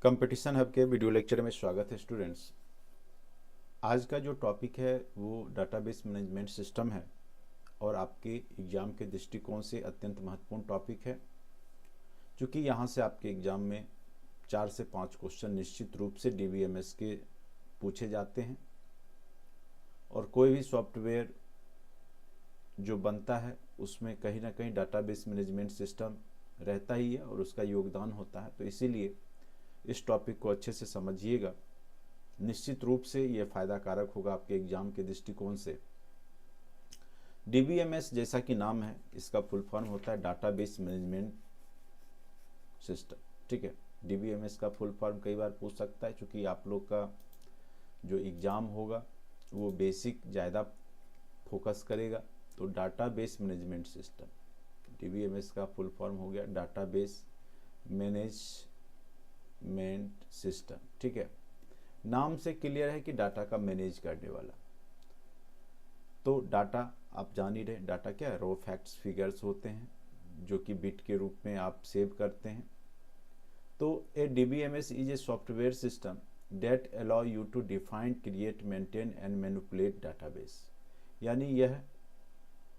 Competition hub के video lecture में स्वागत है स्टूडेंट्स। आज का जो टॉपिक है वो डाटाबेस मैनेजमेंट सिस्टम है और आपके एग्ज़ाम के दृष्टिकोण से अत्यंत महत्वपूर्ण टॉपिक है, क्योंकि यहाँ से आपके एग्ज़ाम में 4 से 5 क्वेश्चन निश्चित रूप से DBMS के पूछे जाते हैं और कोई भी सॉफ्टवेयर जो बनता है उसमें कहीं ना कहीं डाटाबेस मैनेजमेंट सिस्टम रहता ही है और उसका योगदान होता है। तो इसीलिए इस टॉपिक को अच्छे से समझिएगा, निश्चित रूप से यह फायदा कारक होगा आपके एग्जाम के दृष्टिकोण से। DBMS जैसा कि नाम है, इसका फुल फॉर्म होता है डाटाबेस मैनेजमेंट सिस्टम। ठीक है, DBMS का फुल फॉर्म कई बार पूछ सकता है, क्योंकि आप लोग का जो एग्ज़ाम होगा वो बेसिक ज़्यादा फोकस करेगा। तो डाटाबेस मैनेजमेंट सिस्टम, DBMS का फुल फॉर्म हो गया डाटाबेस मैनेजमेंट सिस्टम। ठीक है, नाम से क्लियर है कि डाटा का मैनेज करने वाला। तो डाटा आप जान ही रहे, डाटा क्या है, रॉ फैक्ट्स फिगर्स होते हैं जो कि बिट के रूप में आप सेव करते हैं। तो a DBMS is a software system that allow you to define, create, maintain and manipulate database. यानी यह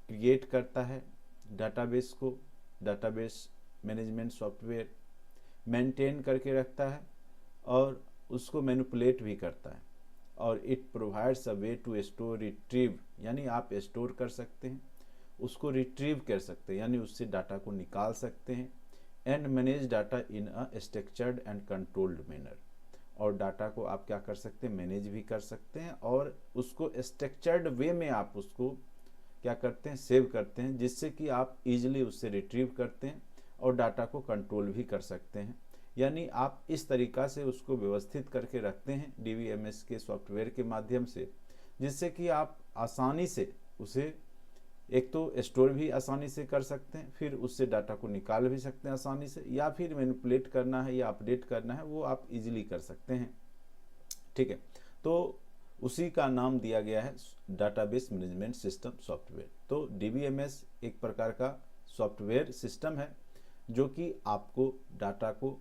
क्रिएट करता है डाटाबेस को, डाटाबेस मैनेजमेंट सॉफ्टवेयर मेंटेन करके रखता है और उसको मैनिपुलेट भी करता है। और it provides a way to store, retrieve, यानी आप स्टोर कर सकते हैं, उसको रिट्रीव कर सकते हैं, यानी उससे डाटा को निकाल सकते हैं। And manage data in a structured and controlled manner, और डाटा को आप क्या कर सकते हैं, मैनेज भी कर सकते हैं और उसको स्ट्रक्चर्ड वे में आप उसको क्या करते हैं, सेव करते हैं, जिससे कि आप इजीली उससे रिट्रीव करते हैं और डाटा को कंट्रोल भी कर सकते हैं। यानी आप इस तरीक़ा से उसको व्यवस्थित करके रखते हैं DBMS के सॉफ्टवेयर के माध्यम से, जिससे कि आप आसानी से उसे एक तो स्टोर भी आसानी से कर सकते हैं, फिर उससे डाटा को निकाल भी सकते हैं आसानी से, या फिर मैनिपुलेट करना है या अपडेट करना है वो आप इजीली कर सकते हैं। ठीक है, तो उसी का नाम दिया गया है डाटाबेस मैनेजमेंट सिस्टम सॉफ्टवेयर। तो DBMS एक प्रकार का सॉफ्टवेयर सिस्टम है जो कि आपको डाटा को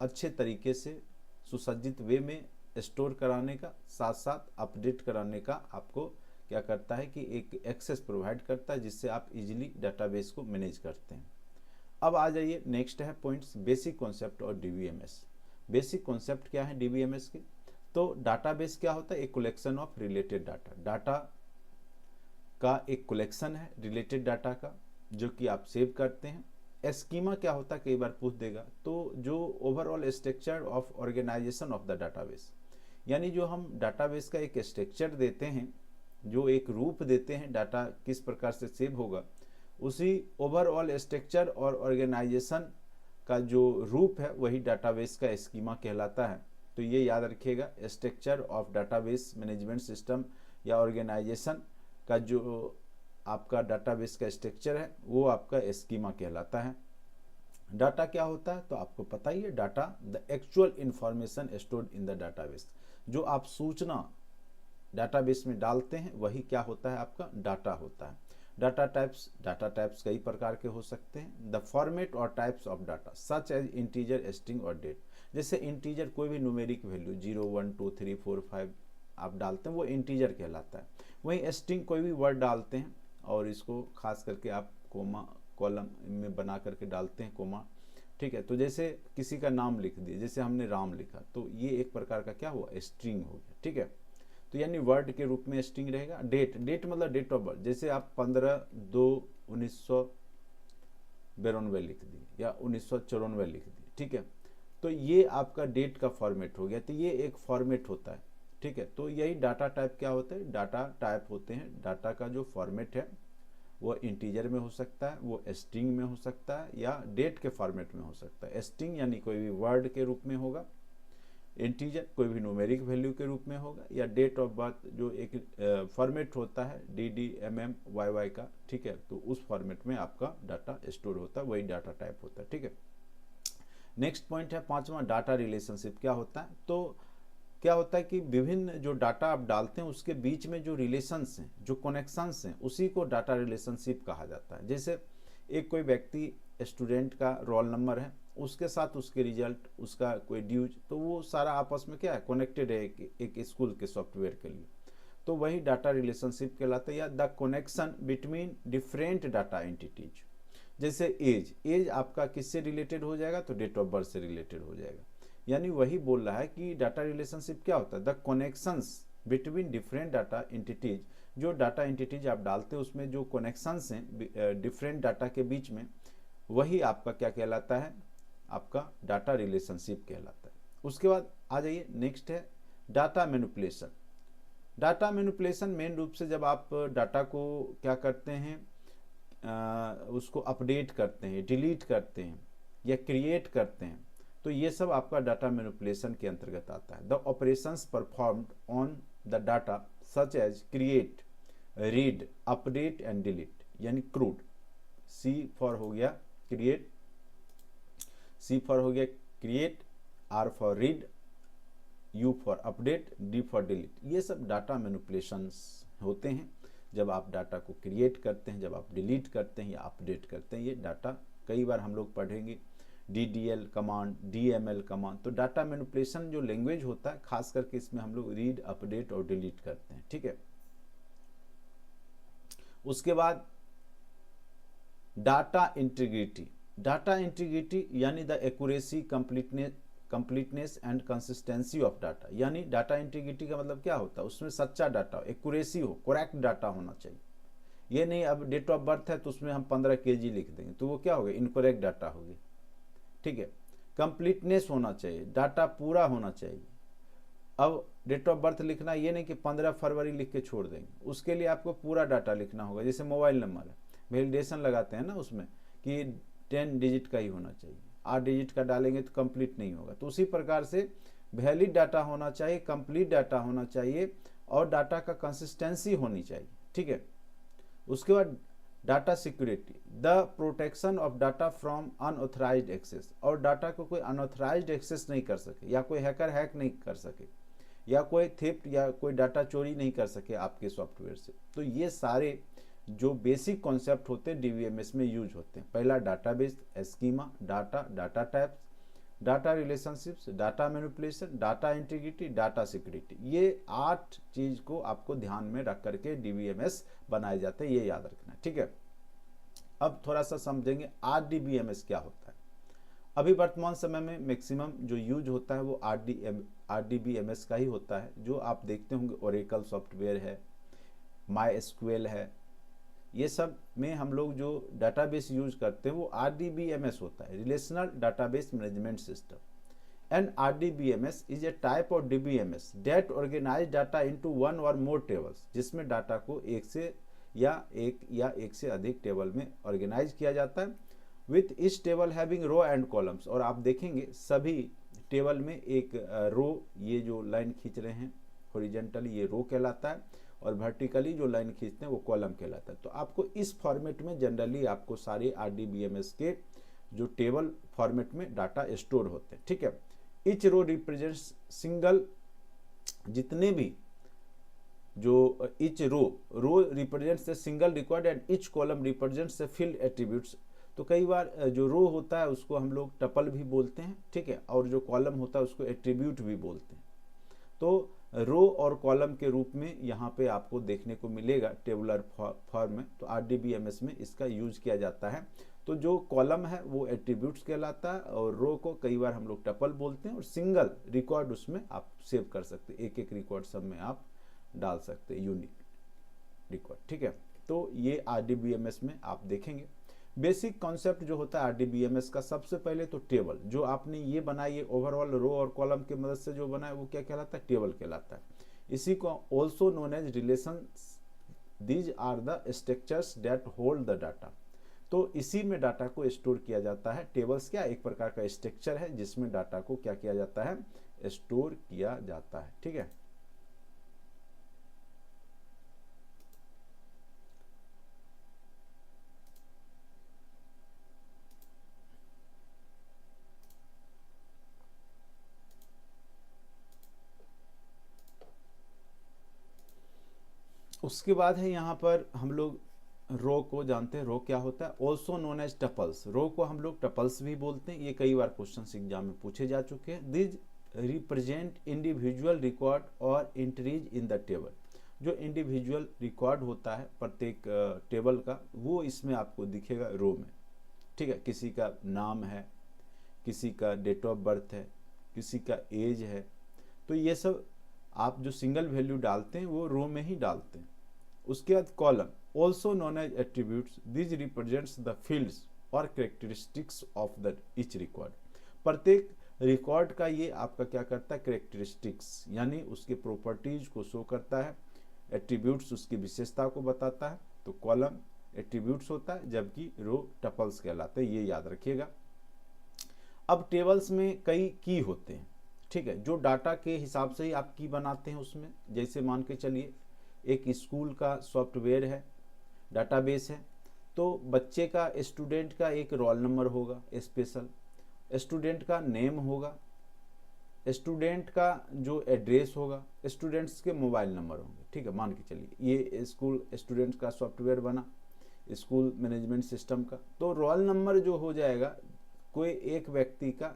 अच्छे तरीके से सुसज्जित वे में स्टोर कराने का साथ साथ अपडेट कराने का आपको क्या करता है कि एक एक्सेस प्रोवाइड करता है, जिससे आप इजीली डाटाबेस को मैनेज करते हैं। अब आ जाइए, नेक्स्ट है पॉइंट्स, बेसिक कॉन्सेप्ट और DBMS। बेसिक कॉन्सेप्ट क्या है DBMS के? तो डाटाबेस क्या होता है, एक collection of related data, data का एक कलेक्शन है रिलेटेड डाटा का जो कि आप सेव करते हैं। स्कीमा क्या होता है, कई बार पूछ देगा, तो जो overall structure of organisation of the database, यानी जो हम डाटाबेस का एक स्ट्रक्चर देते हैं, जो एक रूप देते हैं डाटा किस प्रकार से सेव होगा, उसी ओवरऑल स्ट्रक्चर और ऑर्गेनाइजेशन का जो रूप है वही डाटाबेस का स्कीमा कहलाता है। तो ये याद रखिएगा, structure of database management system या ऑर्गेनाइजेशन का जो आपका डाटाबेस का स्ट्रक्चर है वो आपका स्कीमा कहलाता है। डाटा क्या होता है, तो आपको पता ही है, data the actual information stored in the database. जो आप सूचना डाटाबेस में डालते हैं वही क्या होता है, आपका डाटा होता है। डाटा टाइप्स कई प्रकार के हो सकते हैं। द फॉर्मेट और types of data such as integer, string और डेट। जैसे इंटीजर कोई भी न्यूमेरिक वैल्यू 0 1 2 3 4 5 आप डालते हैं वो इंटीजर कहलाता है। वहीं स्ट्रिंग कोई भी वर्ड डालते हैं और इसको खास करके आप कोमा कॉलम में बना करके डालते हैं, कोमा। ठीक है, तो जैसे किसी का नाम लिख दिए, जैसे हमने राम लिखा, तो ये एक प्रकार का क्या हुआ, स्ट्रिंग हो गया। ठीक है, तो यानी वर्ड के रूप में स्ट्रिंग रहेगा। डेट मतलब डेट ऑफ बर्थ, जैसे आप 15/2/1992 लिख दिए या 1994 लिख दिए। ठीक है, तो ये आपका डेट का फॉर्मेट हो गया, तो ये एक फॉर्मेट होता है। ठीक है, तो यही डाटा टाइप क्या होता है, डाटा टाइप होते हैं। डाटा का जो फॉर्मेट है वो इंटीजर में हो सकता है, वो स्ट्रिंग में हो सकता है, या डेट के फॉर्मेट में हो सकता है। स्ट्रिंग यानी कोई भी वर्ड के रूप में होगा, इंटीजर कोई भी न्यूमेरिक वैल्यू के रूप में होगा, या डेट ऑफ बर्थ जो एक फॉर्मेट होता है DD MM YY का। ठीक है, तो उस फॉर्मेट में आपका डाटा स्टोर होता है, वही डाटा टाइप होता है। ठीक है, नेक्स्ट पॉइंट है 5वां, डाटा रिलेशनशिप क्या होता है। तो क्या होता है कि विभिन्न जो डाटा आप डालते हैं उसके बीच में जो रिलेशंस हैं, जो कनेक्शंस हैं, उसी को डाटा रिलेशनशिप कहा जाता है। जैसे एक कोई व्यक्ति, स्टूडेंट का रोल नंबर है उसके साथ उसके रिजल्ट, उसका कोई ड्यूज, तो वो सारा आपस में क्या है, कनेक्टेड है एक स्कूल के सॉफ्टवेयर के लिए। तो वही डाटा रिलेशनशिप कहलाता है, या the connection between different data entities. जैसे एज आपका किससे रिलेटेड हो जाएगा, तो डेट ऑफ बर्थ से रिलेटेड हो जाएगा। यानी वही बोल रहा है कि डाटा रिलेशनशिप क्या होता है, the connections between different data entities. जो डाटा एंटिटीज आप डालते हैं उसमें जो कनेक्शंस हैं डिफरेंट डाटा के बीच में, वही आपका क्या कहलाता है, आपका डाटा रिलेशनशिप कहलाता है। उसके बाद आ जाइए, नेक्स्ट है data manipulation. Data manipulation main रूप से जब आप डाटा को क्या करते हैं, उसको अपडेट करते हैं, डिलीट करते हैं या क्रिएट करते हैं, तो ये सब आपका डाटा मैनिपुलेशन के अंतर्गत आता है। The operations performed on the data such as create, read, update and delete, यानी क्रूड। सी फॉर हो गया क्रिएट, सी फॉर हो गया create, R for read, U for update, D for delete. ये सब डाटा मैनिपुलेशंस होते हैं जब आप डाटा को क्रिएट करते हैं, जब आप डिलीट करते हैं या अपडेट करते हैं। ये डाटा कई बार हम लोग पढ़ेंगे, DDL कमांड, DML कमांड। तो डाटा मैनिपुलेशन जो लैंग्वेज होता है, खास करके इसमें हम लोग रीड, अपडेट और डिलीट करते हैं, ठीक है। उसके बाद डाटा इंटीग्रिटी। डाटा इंटीग्रिटी यानी the accuracy, completeness and consistency of data. यानी डाटा इंटीग्रिटी का मतलब क्या होता है, उसमें सच्चा डाटा, एक्यूरेसी हो, करेक्ट डाटा होना चाहिए। ये नहीं अब डेट ऑफ बर्थ है तो उसमें हम 15 kg लिख देंगे तो वो क्या हो गया, इनकरेक्ट डाटा हो गया, ठीक है। कंप्लीटनेस होना चाहिए, डाटा पूरा होना चाहिए। अब डेट ऑफ बर्थ लिखना ये नहीं कि 15 फरवरी लिख के छोड़ देंगे, उसके लिए आपको पूरा डाटा लिखना होगा। जैसे मोबाइल नंबर है, वैलिडेशन लगाते हैं ना उसमें कि 10 डिजिट का ही होना चाहिए, 8 डिजिट का डालेंगे तो कंप्लीट नहीं होगा। तो उसी प्रकार से वैलिड डाटा होना चाहिए, कंप्लीट डाटा होना चाहिए और डाटा का कंसिस्टेंसी होनी चाहिए, ठीक है। उसके बाद data security, the protection of data from unauthorised access. और डाटा को कोई अनऑथराइज्ड एक्सेस नहीं कर सके, या कोई हैकर हैक नहीं कर सके, या कोई थेफ्ट या कोई डाटा चोरी नहीं कर सके आपके सॉफ्टवेयर से। तो ये सारे जो बेसिक कॉन्सेप्ट होते हैं DBMS में यूज होते हैं। पहला database, schema, data types, data relationships, data manipulation, data integrity, data security. ये 8 चीज को आपको ध्यान में रख करके DBMS बनाए जाते हैं, ये याद रखना, ठीक है। अब थोड़ा सा समझेंगे RDBMS क्या होता है। अभी वर्तमान समय में मैक्सिमम जो यूज होता है वो RDBMS का ही होता है। जो आप देखते होंगे ओरेकल सॉफ्टवेयर है, MySQL है, ये सब में हम लोग जो डाटाबेस यूज करते हैं वो RDBMS होता है, relational database management system. And RDBMS is a type of DBMS that organise data into one or more tables, जिसमें डाटा को एक से अधिक टेबल में ऑर्गेनाइज किया जाता है। विथ इस table having row and columns. और आप देखेंगे सभी टेबल में एक रो, ये जो लाइन खींच रहे हैं हॉरिजॉन्टली, ये रो कहलाता है, और वर्टिकली जो लाइन खींचते हैं वो कॉलम कहलाता है। तो आपको इस फॉर्मेट में जनरली आपको सारे RDBMS के जो टेबल फॉर्मेट में डाटा स्टोर होते हैं, ठीक है। इच रो रिप्रेजेंट्स सिंगल, जितने भी जो each row represents the single record and each column represents the field attributes. तो कई बार जो रो होता है उसको हम लोग टपल भी बोलते हैं, ठीक है, और जो कॉलम होता है उसको एट्रीब्यूट भी बोलते हैं। तो रो और कॉलम के रूप में यहाँ पे आपको देखने को मिलेगा टेबुलर फॉर्म में। तो RDBMS में इसका यूज किया जाता है। तो जो कॉलम है वो एट्रीब्यूट्स कहलाता है, और रो को कई बार हम लोग टपल बोलते हैं, और सिंगल रिकॉर्ड उसमें आप सेव कर सकते हैं, एक रिकॉर्ड सब में आप डाल सकते हैं, यूनिक रिकॉर्ड, ठीक है। तो ये RDBMS में आप देखेंगे। बेसिक कॉन्सेप्ट जो होता है RDBMS का, सबसे पहले तो टेबल जो आपने ये बनाई है ओवरऑल रो और कॉलम की मदद से जो बना है वो क्या कहलाता है, टेबल कहलाता है। इसी को also known as relation, these are the structures that hold the data. तो इसी में डाटा को स्टोर किया जाता है। टेबल्स क्या एक प्रकार का स्ट्रक्चर है जिसमें डाटा को क्या किया जाता है, स्टोर किया जाता है, ठीक है। उसके बाद है यहाँ पर हम लोग रो को जानते हैं, रो क्या होता है, ऑल्सो नोन एज टपल्स। रो को हम लोग टपल्स भी बोलते हैं, ये कई बार क्वेश्चन एग्जाम में पूछे जा चुके हैं। दिस रिप्रेजेंट इंडिविजुअल रिकॉर्ड और एंट्रीज इन द टेबल। जो इंडिविजुअल रिकॉर्ड होता है प्रत्येक टेबल का, वो इसमें आपको दिखेगा रो में, ठीक है। किसी का नाम है, किसी का डेट ऑफ बर्थ है, किसी का एज है, तो ये सब आप जो सिंगल वैल्यू डालते हैं वो रो में ही डालते हैं। उसके बाद column, also known as attributes, this represents the fields और characteristics of the each record. प्रत्येक रिकॉर्ड का ये आपका क्या करता है, कैरेक्टरिस्टिक्स यानी उसके प्रॉपर्टीज को शो करता है, एट्रीब्यूट्स उसकी विशेषता को बताता है। तो कॉलम एट्रीब्यूट्स होता है, जबकि रो टपल्स कहलाते हैं, ये याद रखिएगा। अब टेबल्स में कई की होते हैं, ठीक है, जो डाटा के हिसाब से ही आप की बनाते हैं उसमें। जैसे मान के चलिए एक स्कूल का सॉफ्टवेयर है, डाटाबेस है, तो बच्चे का, स्टूडेंट का एक रोल नंबर होगा स्पेशल, स्टूडेंट का नेम होगा, स्टूडेंट का जो एड्रेस होगा, स्टूडेंट्स के मोबाइल नंबर होंगे, ठीक है। मान के चलिए ये स्कूल स्टूडेंट्स का सॉफ्टवेयर बना, स्कूल मैनेजमेंट सिस्टम का, तो रोल नंबर जो हो जाएगा, कोई एक व्यक्ति का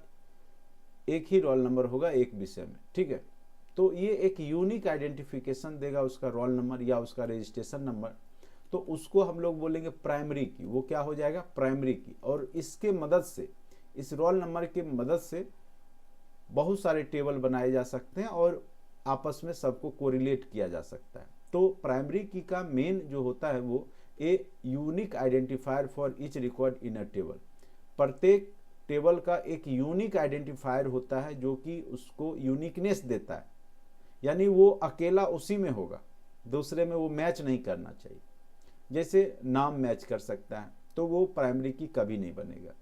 एक ही रोल नंबर होगा एक विषय में, ठीक है। तो ये एक यूनिक आइडेंटिफिकेशन देगा उसका रोल नंबर या उसका रजिस्ट्रेशन नंबर, तो उसको हम लोग बोलेंगे प्राइमरी की। वो क्या हो जाएगा, प्राइमरी की। और इसके मदद से, इस रोल नंबर की मदद से बहुत सारे टेबल बनाए जा सकते हैं और आपस में सबको कोरिलेट किया जा सकता है। तो प्राइमरी की का मेन जो होता है वो a unique identifier for each record in a table. प्रत्येक टेबल का एक यूनिक आइडेंटिफायर होता है जो कि उसको यूनिकनेस देता है, यानी वो अकेला उसी में होगा, दूसरे में वो मैच नहीं करना चाहिए। जैसे नाम मैच कर सकता है तो वो प्राइमरी की कभी नहीं बनेगा,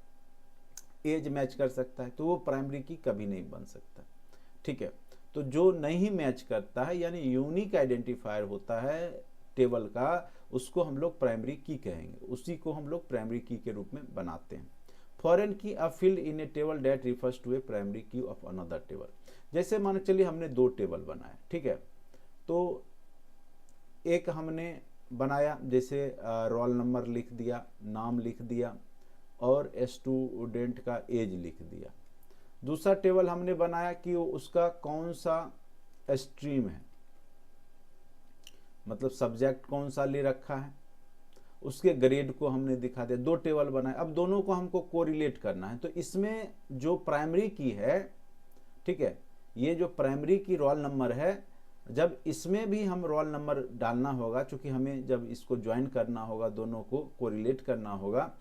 एज मैच कर सकता है तो वो प्राइमरी की कभी नहीं बन सकता, ठीक है। तो जो नहीं मैच करता है यानी यूनिक आइडेंटिफायर होता है टेबल का, उसको हम लोग प्राइमरी की कहेंगे, उसी को हम लोग प्राइमरी की के रूप में बनाते हैं। Foreign key a field in a table that refers to a primary key of another table. जैसे मान चलिए हमने दो टेबल बनाए, ठीक है, तो एक हमने बनाया, जैसे रोल नंबर लिख दिया, नाम लिख दिया और स्टूडेंट का एज लिख दिया। दूसरा टेबल हमने बनाया कि उसका कौन सा स्ट्रीम है, मतलब सब्जेक्ट कौन सा ले रखा है, उसके ग्रेड को हमने दिखा दिया। दो टेबल बनाए, अब दोनों को हमको कोरिलेट करना है। तो इसमें जो प्राइमरी की है, ठीक है, ये जो प्राइमरी की रोल नंबर है, जब इसमें भी हम रोल नंबर डालना होगा, क्योंकि हमें जब इसको ज्वाइन करना होगा, दोनों को कोरिलेट करना होगा,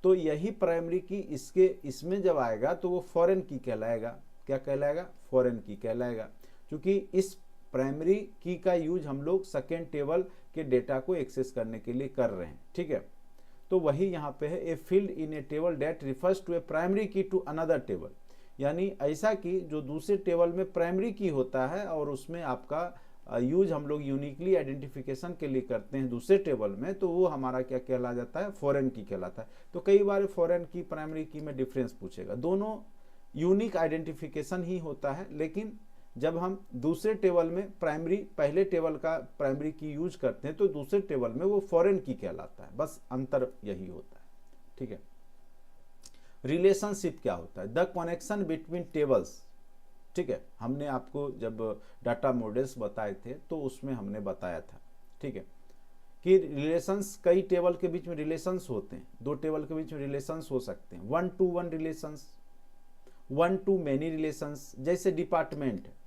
तो यही प्राइमरी की इसके इसमें जब आएगा तो वो फॉरेन की कहलाएगा। क्या कहलाएगा, फॉरेन की कहलाएगा, क्योंकि इस प्राइमरी की का यूज हम लोग सेकेंड टेबल के डेटा को एक्सेस करने के लिए कर रहे हैं, ठीक है। तो वही यहाँ पे है, a field in a table that refers to a primary key to another table, यानी ऐसा कि जो दूसरे टेबल में प्राइमरी की होता है और उसमें आपका यूज हम लोग यूनिकली आइडेंटिफिकेशन के लिए करते हैं दूसरे टेबल में, तो वो हमारा क्या कहला जाता है, फॉरेन की कहलाता है। तो कई बार फॉरेन की प्राइमरी की में डिफरेंस पूछेगा, दोनों यूनिक आइडेंटिफिकेशन ही होता है, लेकिन जब हम दूसरे टेबल में प्राइमरी, पहले टेबल का प्राइमरी की यूज करते हैं तो दूसरे टेबल में वो फॉरेन की कहलाता है, बस अंतर यही होता है, ठीक है। रिलेशनशिप क्या होता है, द कनेक्शन बिटवीन टेबल्स, ठीक है। हमने आपको जब डाटा मॉडल्स बताए थे तो उसमें हमने बताया था, ठीक है, कि रिलेशंस, कई टेबल के बीच में रिलेशंस होते हैं, दो टेबल के बीच में रिलेशंस हो सकते हैं, 1 to 1 relations, 1 to many relations. जैसे डिपार्टमेंट है,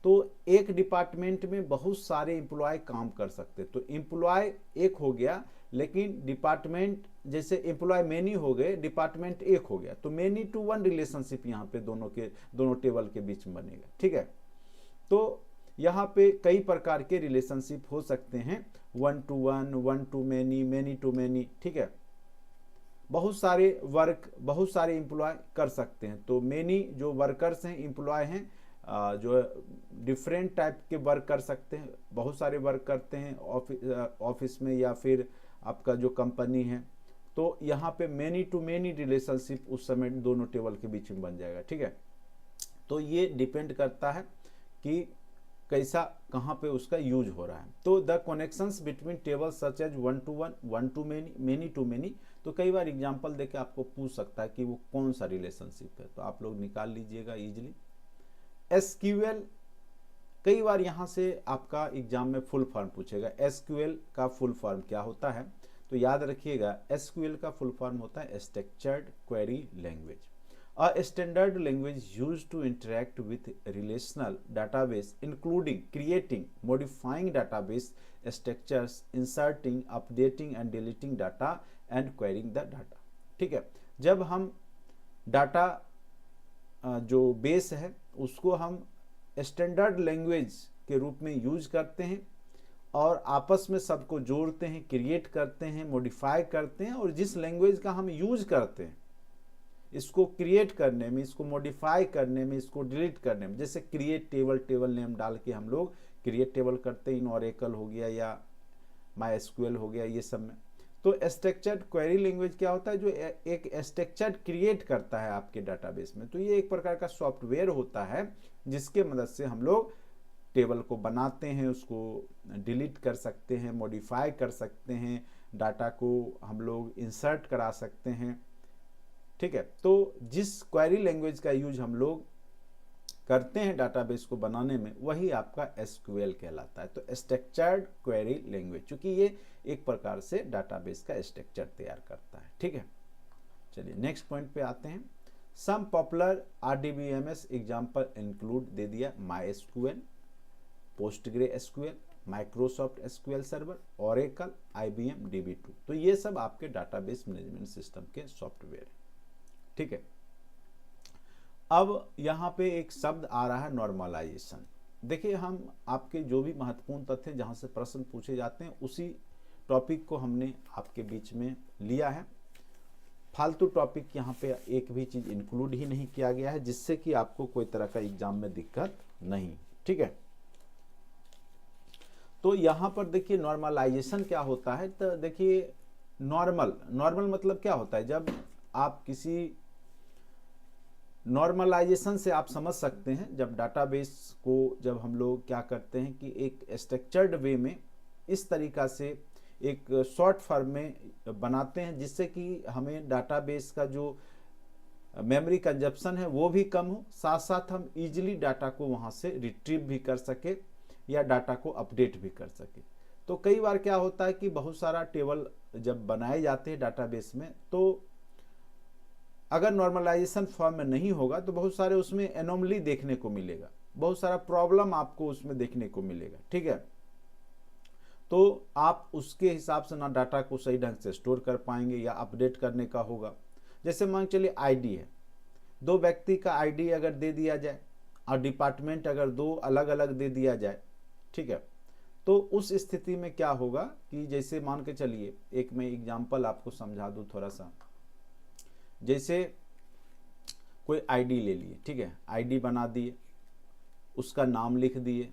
तो एक डिपार्टमेंट में बहुत सारे एम्प्लॉय काम कर सकते, तो एम्प्लॉय एक हो गया, लेकिन डिपार्टमेंट, जैसे एम्प्लॉय मेनी हो गए, डिपार्टमेंट एक हो गया, तो मेनी टू 1 रिलेशनशिप यहाँ पे दोनों टेबल के बीच में बनेगा, ठीक है। तो यहाँ पे कई प्रकार के रिलेशनशिप हो सकते हैं, 1 to 1, 1 to many, many to many, ठीक है। बहुत सारे वर्क, बहुत सारे एम्प्लॉय कर सकते हैं, तो मेनी जो वर्कर्स हैं, एम्प्लॉय हैं, जो डिफरेंट टाइप के वर्क कर सकते हैं, बहुत सारे वर्क करते हैं ऑफिस में या फिर आपका जो कंपनी है, तो यहाँ पे मेनी टू मेनी रिलेशनशिप उस समय दोनों टेबल के बीच में बन जाएगा, ठीक है। तो ये डिपेंड करता है कि कैसा कहाँ पे उसका यूज हो रहा है। तो the connections between table such as one to one, one to many, many to many. तो कई बार एग्जांपल देके आपको पूछ सकता है कि वो कौन सा रिलेशनशिप है, तो आप लोग निकाल लीजिएगा इजीली। एसक्यूएल, कई बार यहाँ से आपका एग्जाम में फुल फॉर्म पूछेगा, एसक्यूएल का फुल फॉर्म क्या होता है, तो याद रखिएगा एसक्यूएल का फुल फॉर्म होता है structured query language, a standard language used to interact with relational database including creating, modifying database structures, inserting, updating and deleting data and querying the data। ठीक है, जब हम डाटा जो बेस है उसको हम स्टैंडर्ड लैंग्वेज के रूप में यूज करते हैं और आपस में सबको जोड़ते हैं, क्रिएट करते हैं, मॉडिफाई करते हैं, और जिस लैंग्वेज का हम यूज करते हैं इसको क्रिएट करने में, इसको मॉडिफाई करने में, इसको डिलीट करने में, जैसे क्रिएट टेबल, टेबल नेम डाल के हम लोग क्रिएट टेबल करते हैं, इन ऑरेकल हो गया या माई एसक्यूएल हो गया, ये सब में। तो स्ट्रक्चर्ड क्वेरी लैंग्वेज क्या होता है, जो एक स्ट्रक्चर क्रिएट करता है आपके डाटाबेस में। तो ये एक प्रकार का सॉफ्टवेयर होता है जिसके मदद से हम लोग टेबल को बनाते हैं, उसको डिलीट कर सकते हैं, मॉडिफाई कर सकते हैं, डाटा को हम लोग इंसर्ट करा सकते हैं। ठीक है, तो जिस क्वेरी लैंग्वेज का यूज हम लोग करते हैं डाटाबेस को बनाने में, वही आपका एसक्यूएल कहलाता है। तो स्ट्रक्चर्ड क्वेरी लैंग्वेज, चूंकि ये एक प्रकार से डाटाबेस का स्ट्रक्चर तैयार करता है। ठीक है, चलिए नेक्स्ट पॉइंट पे आते हैं। Some popular RDBMS example include दे दिया my SQL, postgre SQL, Microsoft SQL server, Oracle, IBM DB two. तो ये सब आपके डाटाबेस मैनेजमेंट सिस्टम के सॉफ्टवेयर है। ठीक है, अब यहाँ पे एक शब्द आ रहा है नॉर्मलाइजेशन। देखिए, हम आपके जो भी महत्वपूर्ण तथ्य जहाँ से प्रश्न पूछे जाते हैं उसी टॉपिक को हमने आपके बीच में लिया है। फालतू टॉपिक यहाँ पे एक भी चीज़ इंक्लूड ही नहीं किया गया है जिससे कि आपको कोई तरह का एग्जाम में दिक्कत नहीं। ठीक है, तो यहाँ पर देखिए नॉर्मलाइजेशन क्या होता है। तो देखिए नॉर्मल मतलब क्या होता है, जब आप किसी नॉर्मलाइजेशन से आप समझ सकते हैं, जब डाटाबेस को जब हम लोग क्या करते हैं कि एक स्ट्रक्चर्ड वे में इस तरीका से एक शॉर्ट फॉर्म में बनाते हैं जिससे कि हमें डाटाबेस का जो मेमोरी कंजप्शन है वो भी कम हो, साथ साथ हम इजीली डाटा को वहाँ से रिट्रीव भी कर सके या डाटा को अपडेट भी कर सके। तो कई बार क्या होता है कि बहुत सारा टेबल जब बनाए जाते हैं डाटाबेस में, तो अगर नॉर्मलाइजेशन फॉर्म में नहीं होगा तो बहुत सारे उसमें एनोमली देखने को मिलेगा, बहुत सारा प्रॉब्लम आपको उसमें देखने को मिलेगा। ठीक है, तो आप उसके हिसाब से ना डाटा को सही ढंग से स्टोर कर पाएंगे या अपडेट करने का होगा। जैसे मान चलिए आईडी है, दो व्यक्ति का आईडी अगर दे दिया जाए और डिपार्टमेंट अगर दो अलग अलग दे दिया जाए, ठीक है, तो उस स्थिति में क्या होगा कि जैसे मान के चलिए, एक मैं एग्जांपल आपको समझा दूं थोड़ा सा। जैसे कोई आईडी ले लिए, ठीक है, आईडी बना दिए, उसका नाम लिख दिए,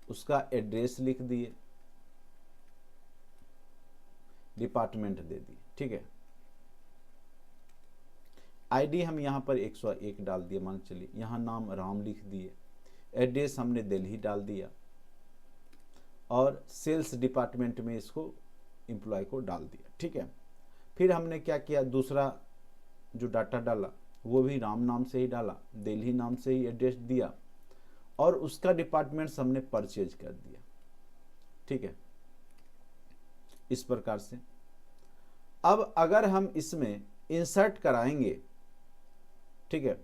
उसका एड्रेस लिख दिए, डिपार्टमेंट दे दिए। ठीक है, आईडी हम यहां पर 101 डाल दिए, मान चलिए, यहां नाम राम लिख दिए, एड्रेस हमने दिल्ली डाल दिया और सेल्स डिपार्टमेंट में इसको एम्प्लॉय को डाल दिया। ठीक है, फिर हमने क्या किया, दूसरा जो डाटा डाला वो भी राम नाम से ही डाला, दिल्ली नाम से ही एड्रेस दिया और उसका डिपार्टमेंट्स हमने परचेज कर दिया। ठीक है, इस प्रकार से। अब अगर हम इसमें इंसर्ट कराएंगे, ठीक है,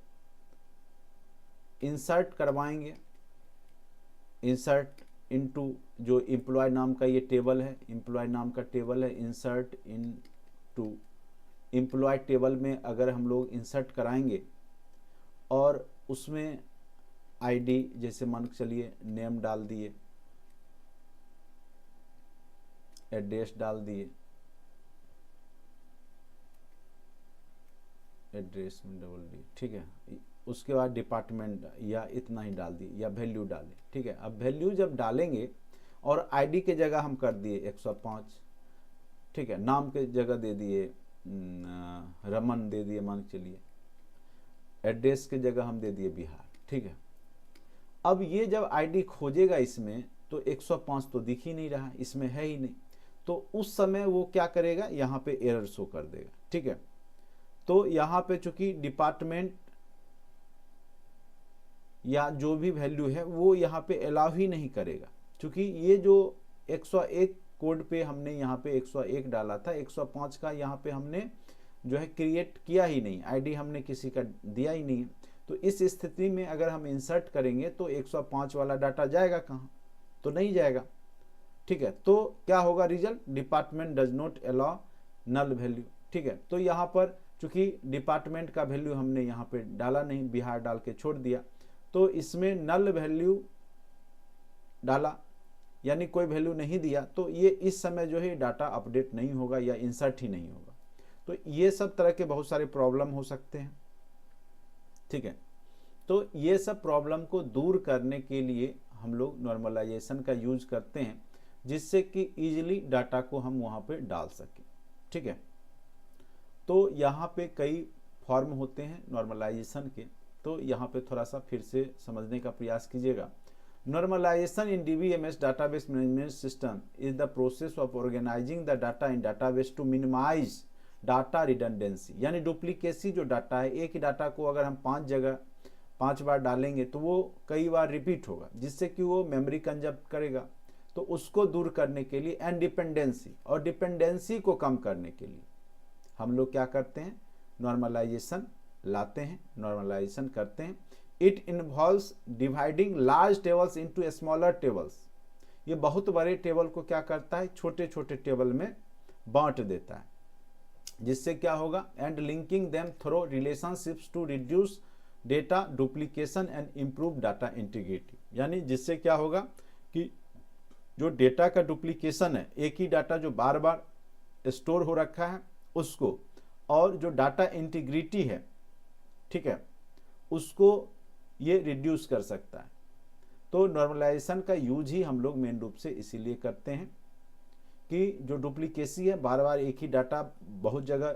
इंसर्ट करवाएंगे, इंसर्ट इनटू जो एम्प्लॉय नाम का ये टेबल है, एम्प्लॉय नाम का टेबल है, insert into employee table में अगर हम लोग इंसर्ट कराएंगे और उसमें आईडी जैसे मान के चलिए नेम डाल दिए, एड्रेस डाल दिए, एड्रेस में डबल डी, ठीक है, उसके बाद डिपार्टमेंट या इतना ही डाल दिए या वैल्यू डाले। ठीक है, अब वैल्यू जब डालेंगे और आईडी के जगह हम कर दिए 105, ठीक है, नाम के जगह दे दिए रमन दे दिए मान चलिए, एड्रेस के जगह हम दे दिए बिहार। ठीक है, अब ये जब आईडी खोजेगा इसमें तो 105 तो दिख ही नहीं रहा, इसमें है ही नहीं, तो उस समय वो क्या करेगा, यहाँ पे एरर शो कर देगा। ठीक है, तो यहाँ पे चूंकि डिपार्टमेंट या जो भी वैल्यू है वो यहाँ पे अलाउ ही नहीं करेगा, क्योंकि ये जो 101 कोड पे हमने यहाँ पे 101 डाला था, 105 का यहाँ पे हमने जो है क्रिएट किया ही नहीं, आईडी हमने किसी का दिया ही नहीं। तो इस स्थिति में अगर हम इंसर्ट करेंगे तो 105 वाला डाटा जाएगा कहाँ, तो नहीं जाएगा। ठीक है, तो क्या होगा result, department does not allow null value. ठीक है, तो यहाँ पर चूंकि डिपार्टमेंट का वैल्यू हमने यहाँ पे डाला नहीं, बिहार डाल के छोड़ दिया, तो इसमें नल वैल्यू डाला यानी कोई वैल्यू नहीं दिया, तो ये इस समय जो है डाटा अपडेट नहीं होगा या इंसर्ट ही नहीं होगा। तो ये सब तरह के बहुत सारे प्रॉब्लम हो सकते हैं। ठीक है, तो ये सब प्रॉब्लम को दूर करने के लिए हम लोग नॉर्मलाइजेशन का यूज करते हैं, जिससे कि इजीली डाटा को हम वहाँ पे डाल सकें। ठीक है, तो यहाँ पे कई फॉर्म होते हैं नॉर्मलाइजेशन के, तो यहाँ पे थोड़ा सा फिर से समझने का प्रयास कीजिएगा। Normalisation in DBMS database management system is the process of organising the data in database to minimise data redundancy, यानी डुप्लीकेसी जो डाटा है, एक ही डाटा को अगर हम 5 जगह 5 बार डालेंगे तो वो कई बार रिपीट होगा, जिससे कि वो मेमोरी कंजप्ट करेगा। तो उसको दूर करने के लिए एंड डिपेंडेंसी, और डिपेंडेंसी को कम करने के लिए हम लोग क्या करते हैं, नॉर्मलाइजेशन लाते हैं, नॉर्मलाइजेशन करते हैं। It involves dividing large tables into smaller tables, ये बहुत बड़े टेबल को क्या करता है, छोटे छोटे टेबल में बांट देता है, जिससे क्या होगा, and linking them through relationships to reduce data duplication and improve data integrity, यानी जिससे क्या होगा कि जो डेटा का डुप्लीकेशन है, एक ही डाटा जो बार बार स्टोर हो रखा है उसको, और जो डाटा इंटीग्रिटी है, ठीक है, उसको ये रिड्यूस कर सकता है। तो नॉर्मलाइजेशन का यूज ही हम लोग मेन रूप से इसीलिए करते हैं कि जो डुप्लीकेसी है, बार बार एक ही डाटा बहुत जगह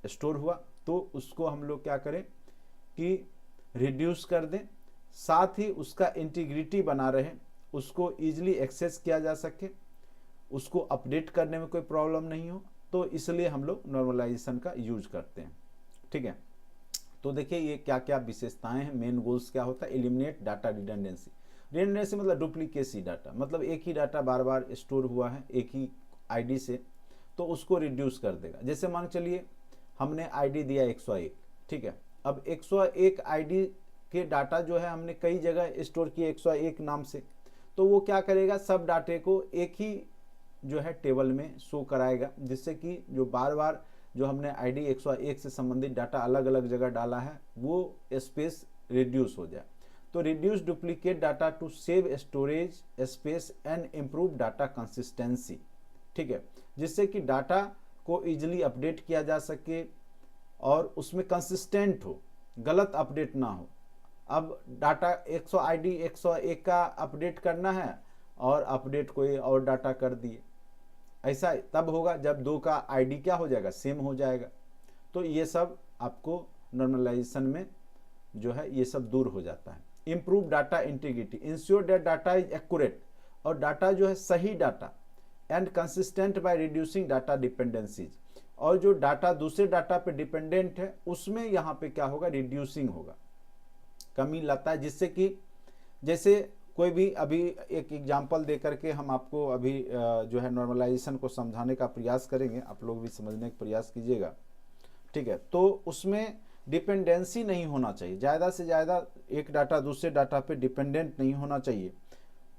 स्टोर हुआ, तो उसको हम लोग क्या करें कि रिड्यूस कर दें, साथ ही उसका इंटीग्रिटी बना रहे, उसको ईजिली एक्सेस किया जा सके, उसको अपडेट करने में कोई प्रॉब्लम नहीं हो, तो इसलिए हम लोग नॉर्मलाइजेशन का यूज करते हैं। ठीक है, तो देखिए ये क्या क्या विशेषताएं हैं, मेन गोल्स क्या होता है, एलिमिनेट डाटा रिडंडेंसी। रिडंडेंसी मतलब डुप्लीकेसी डाटा, मतलब एक ही डाटा बार बार स्टोर हुआ है एक ही आईडी से, तो उसको रिड्यूस कर देगा। जैसे मान चलिए हमने आईडी दिया 101, ठीक है, अब 101 आईडी के डाटा जो है हमने कई जगह स्टोर किए 101 नाम से, तो वो क्या करेगा, सब डाटे को एक ही जो है टेबल में शो कराएगा, जिससे कि जो बार बार जो हमने आईडी 101 से संबंधित डाटा अलग अलग जगह डाला है वो स्पेस रिड्यूस हो जाए। तो reduce duplicate data to save storage space and improve data consistency. ठीक है, जिससे कि डाटा को इजीली अपडेट किया जा सके और उसमें कंसिस्टेंट हो, गलत अपडेट ना हो। अब डाटा 100 आईडी 101 का अपडेट करना है और अपडेट कोई और डाटा कर दिए, ऐसा तब होगा जब दो का आईडी क्या हो जाएगा, सेम हो जाएगा। तो ये सब आपको नॉर्मलाइजेशन में जो है ये सब दूर हो जाता है। Improve data integrity, ensure that data is accurate, और डाटा जो है सही data, and consistent by reducing data dependencies, और जो डाटा दूसरे डाटा पे डिपेंडेंट है उसमें यहाँ पे क्या होगा, रिड्यूसिंग होगा, कमी लाता है। जिससे कि जैसे कोई भी, अभी एक एग्जांपल दे करके हम आपको अभी जो है नॉर्मलाइजेशन को समझाने का प्रयास करेंगे, आप लोग भी समझने का प्रयास कीजिएगा। ठीक है, तो उसमें डिपेंडेंसी नहीं होना चाहिए, ज़्यादा से ज़्यादा एक डाटा दूसरे डाटा पे डिपेंडेंट नहीं होना चाहिए।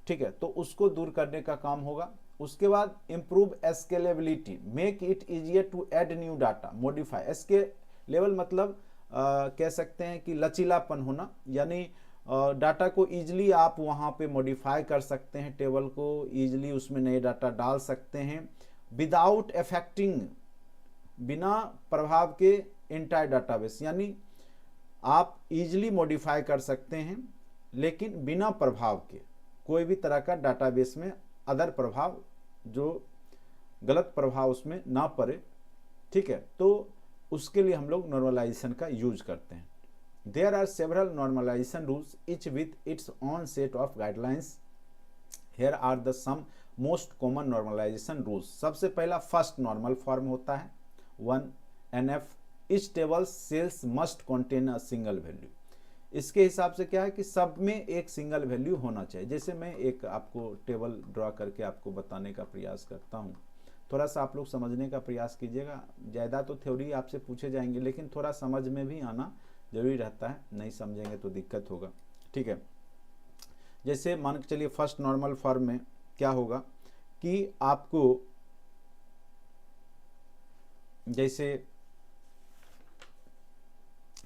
ठीक है, तो उसको दूर करने का काम होगा। उसके बाद improve scalability, make it easier to add new data, modify. Scalable मतलब कह सकते हैं कि लचीलापन होना, यानी डाटा को ईजिली आप वहाँ पे मॉडिफाई कर सकते हैं, टेबल को ईजिली उसमें नए डाटा डाल सकते हैं, विदाउट अफेक्टिंग, बिना प्रभाव के एंटायर डाटाबेस, यानी आप ईजिली मॉडिफाई कर सकते हैं लेकिन बिना प्रभाव के, कोई भी तरह का डाटाबेस में अदर प्रभाव, जो गलत प्रभाव उसमें ना पड़े। ठीक है, तो उसके लिए हम लोग नॉर्मलाइजेशन का यूज करते हैं। There are several normalization rules, each with its own set of guidelines. Here are the some most common normalization rules. सबसे पहला फर्स्ट नॉर्मल फॉर्म होता है 1NF, each table cells must contain a single value. इसके हिसाब से क्या है कि सब में एक सिंगल वैल्यू होना चाहिए। जैसे मैं एक आपको टेबल ड्रा करके आपको बताने का प्रयास करता हूँ, थोड़ा सा आप लोग समझने का प्रयास कीजिएगा। ज़्यादा तो थ्योरी आपसे पूछे जाएंगे, लेकिन थोड़ा समझ में भी आना जरूरी रहता है, नहीं समझेंगे तो दिक्कत होगा, ठीक है। जैसे मान के चलिए फर्स्ट नॉर्मल फॉर्म में क्या होगा कि आपको जैसे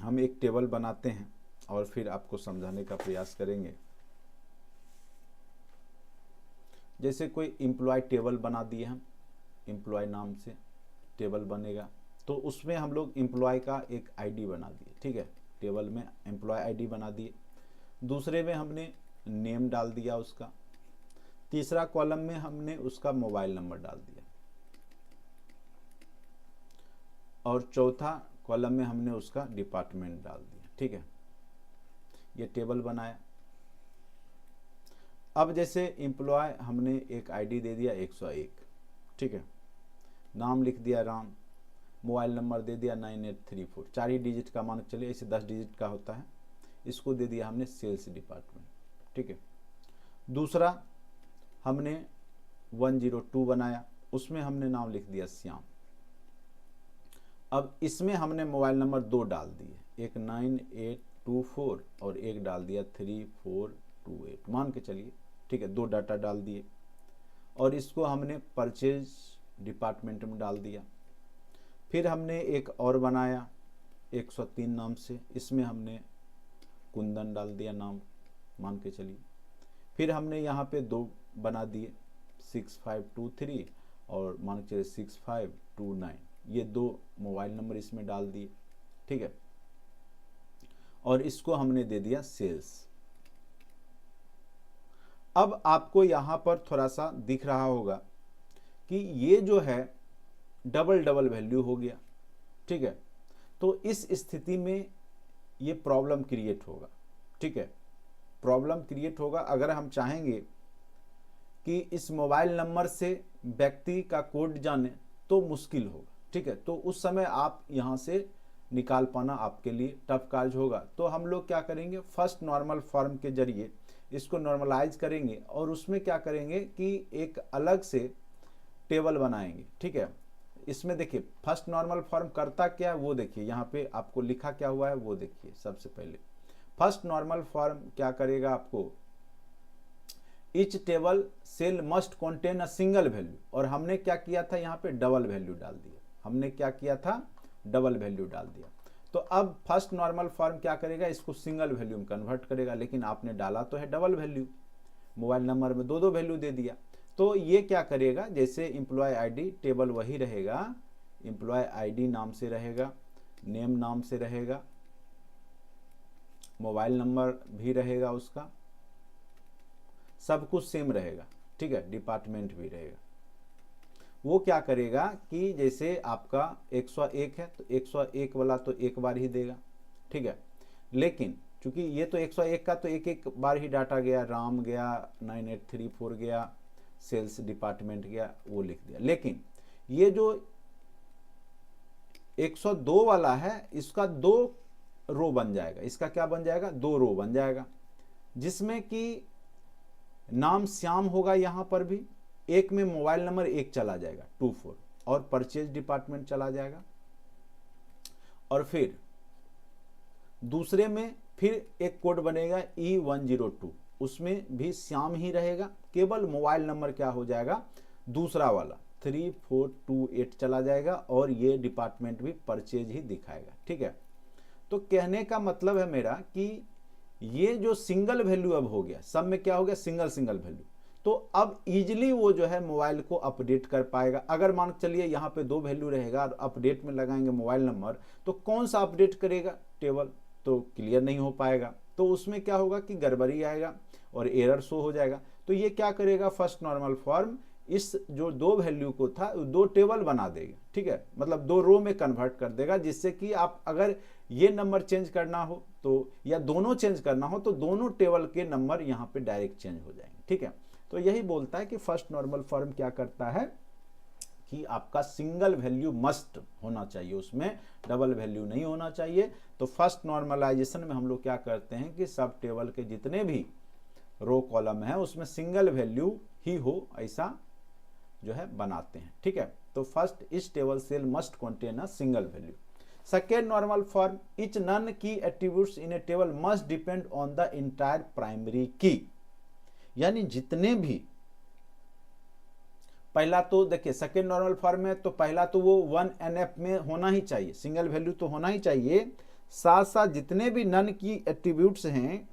हम एक टेबल बनाते हैं और फिर आपको समझाने का प्रयास करेंगे। जैसे कोई एम्प्लॉय टेबल बना दिए, हम एम्प्लॉय नाम से टेबल बनेगा, तो उसमें हम लोग एम्प्लॉय का एक आईडी बना दिए, ठीक है। टेबल में एम्प्लॉय आईडी बना दिए, दूसरे में हमने नेम डाल दिया उसका, तीसरा कॉलम में हमने उसका मोबाइल नंबर डाल दिया, और चौथा कॉलम में हमने उसका डिपार्टमेंट डाल दिया, ठीक है। ये टेबल बनाया। अब जैसे एम्प्लॉय हमने एक आईडी दे दिया 101, ठीक है, नाम लिख दिया राम, मोबाइल नंबर दे दिया 9834, 4 ही डिजिट का मान चलिए, ऐसे 10 डिजिट का होता है, इसको दे दिया हमने सेल्स डिपार्टमेंट, ठीक है। दूसरा हमने 102 बनाया, उसमें हमने नाम लिख दिया श्याम। अब इसमें हमने मोबाइल नंबर 2 डाल दिए, एक 9824 और एक डाल दिया 3428 मान के चलिए, ठीक है, 2 डाटा डाल दिए। और इसको हमने परचेज डिपार्टमेंट में डाल दिया। फिर हमने एक और बनाया 103 नाम से, इसमें हमने कुंदन डाल दिया नाम मान के चलिए। फिर हमने यहाँ पे 2 बना दिए 6523 और मान के चलिए 6529, ये 2 मोबाइल नंबर इसमें डाल दिए, ठीक है। और इसको हमने दे दिया सेल्स। अब आपको यहाँ पर थोड़ा सा दिख रहा होगा कि ये जो है डबल डबल वैल्यू हो गया, ठीक है। तो इस स्थिति में ये प्रॉब्लम क्रिएट होगा, ठीक है, प्रॉब्लम क्रिएट होगा। अगर हम चाहेंगे कि इस मोबाइल नंबर से व्यक्ति का कोड जाने तो मुश्किल होगा, ठीक है। तो उस समय आप यहाँ से निकाल पाना आपके लिए टफ कार्य होगा। तो हम लोग क्या करेंगे, फर्स्ट नॉर्मल फॉर्म के जरिए इसको नॉर्मलाइज करेंगे और उसमें क्या करेंगे कि एक अलग से टेबल बनाएंगे, ठीक है। इसमें देखिए फर्स्ट नॉर्मल फॉर्म करता क्या है वो देखिए, यहाँ पे आपको लिखा क्या हुआ है वो देखिए। सबसे पहले फर्स्ट नॉर्मल फॉर्म क्या करेगा आपको, each table cell must contain a single value, और हमने क्या किया था यहाँ पे डबल वैल्यू डाल दिया, हमने क्या किया था डबल वैल्यू डाल दिया। तो अब फर्स्ट नॉर्मल फॉर्म क्या करेगा, इसको सिंगल वैल्यू में कन्वर्ट करेगा, लेकिन आपने डाला तो है डबल वैल्यू, मोबाइल नंबर में 2 वैल्यू दे दिया। तो ये क्या करेगा, जैसे एम्प्लॉय आईडी टेबल वही रहेगा, एम्प्लॉय आईडी नाम से रहेगा, नेम नाम से रहेगा, मोबाइल नंबर भी रहेगा उसका, सब कुछ सेम रहेगा, ठीक है, डिपार्टमेंट भी रहेगा। वो क्या करेगा कि जैसे आपका 101 है तो 101 वाला तो एक बार ही देगा, ठीक है। लेकिन चूंकि ये तो 101 का तो एक बार ही डाटा गया, राम गया, 9834 गया, सेल्स डिपार्टमेंट गया, वो लिख दिया। लेकिन ये जो 102 वाला है इसका 2 रो बन जाएगा, इसका क्या बन जाएगा, 2 रो बन जाएगा, जिसमें कि नाम श्याम होगा यहाँ पर भी, एक में मोबाइल नंबर 1 चला जाएगा 24 और परचेज डिपार्टमेंट चला जाएगा, और फिर दूसरे में फिर एक कोड बनेगा E102, उसमें भी श्याम ही रहेगा, केवल मोबाइल नंबर क्या हो जाएगा दूसरा वाला 3428 चला जाएगा, और ये डिपार्टमेंट भी परचेज ही दिखाएगा, ठीक है। तो कहने का मतलब है मेरा कि ये जो सिंगल वैल्यू अब हो गया, सब में क्या हो गया सिंगल वैल्यू, तो अब इजीली वो जो है मोबाइल को अपडेट कर पाएगा। अगर मान चलिए यहाँ पे 2 वैल्यू रहेगा और अपडेट में लगाएंगे मोबाइल नंबर, तो कौन सा अपडेट करेगा, टेबल तो क्लियर नहीं हो पाएगा, तो उसमें क्या होगा कि गड़बड़ी आएगा और एरर शो हो जाएगा। तो ये क्या करेगा, फर्स्ट नॉर्मल फॉर्म इस जो 2 वैल्यू को था 2 टेबल बना देगा, ठीक है, मतलब 2 रो में कन्वर्ट कर देगा, जिससे कि आप अगर ये नंबर चेंज करना हो तो या दोनों चेंज करना हो तो दोनों टेबल के नंबर यहाँ पे डायरेक्ट चेंज हो जाएंगे। ठीक है, तो यही बोलता है कि फर्स्ट नॉर्मल फॉर्म क्या करता है कि आपका सिंगल वैल्यू मस्ट होना चाहिए, उसमें डबल वैल्यू नहीं होना चाहिए। तो फर्स्ट नॉर्मलाइजेशन में हम लोग क्या करते हैं कि सब टेबल के जितने भी रो कॉलम है उसमें सिंगल वैल्यू ही हो, ऐसा जो है बनाते हैं। ठीक है, तो फर्स्ट इस table cell must contain a single value. Second normal form, each non key attributes in a table must depend on the entire primary key. यानी जितने भी, पहला तो देखिए सेकेंड नॉर्मल फॉर्म में तो पहला तो वो 1NF में होना ही चाहिए, सिंगल वैल्यू तो होना ही चाहिए। साथ साथ जितने भी नन की एट्रीब्यूट्स हैं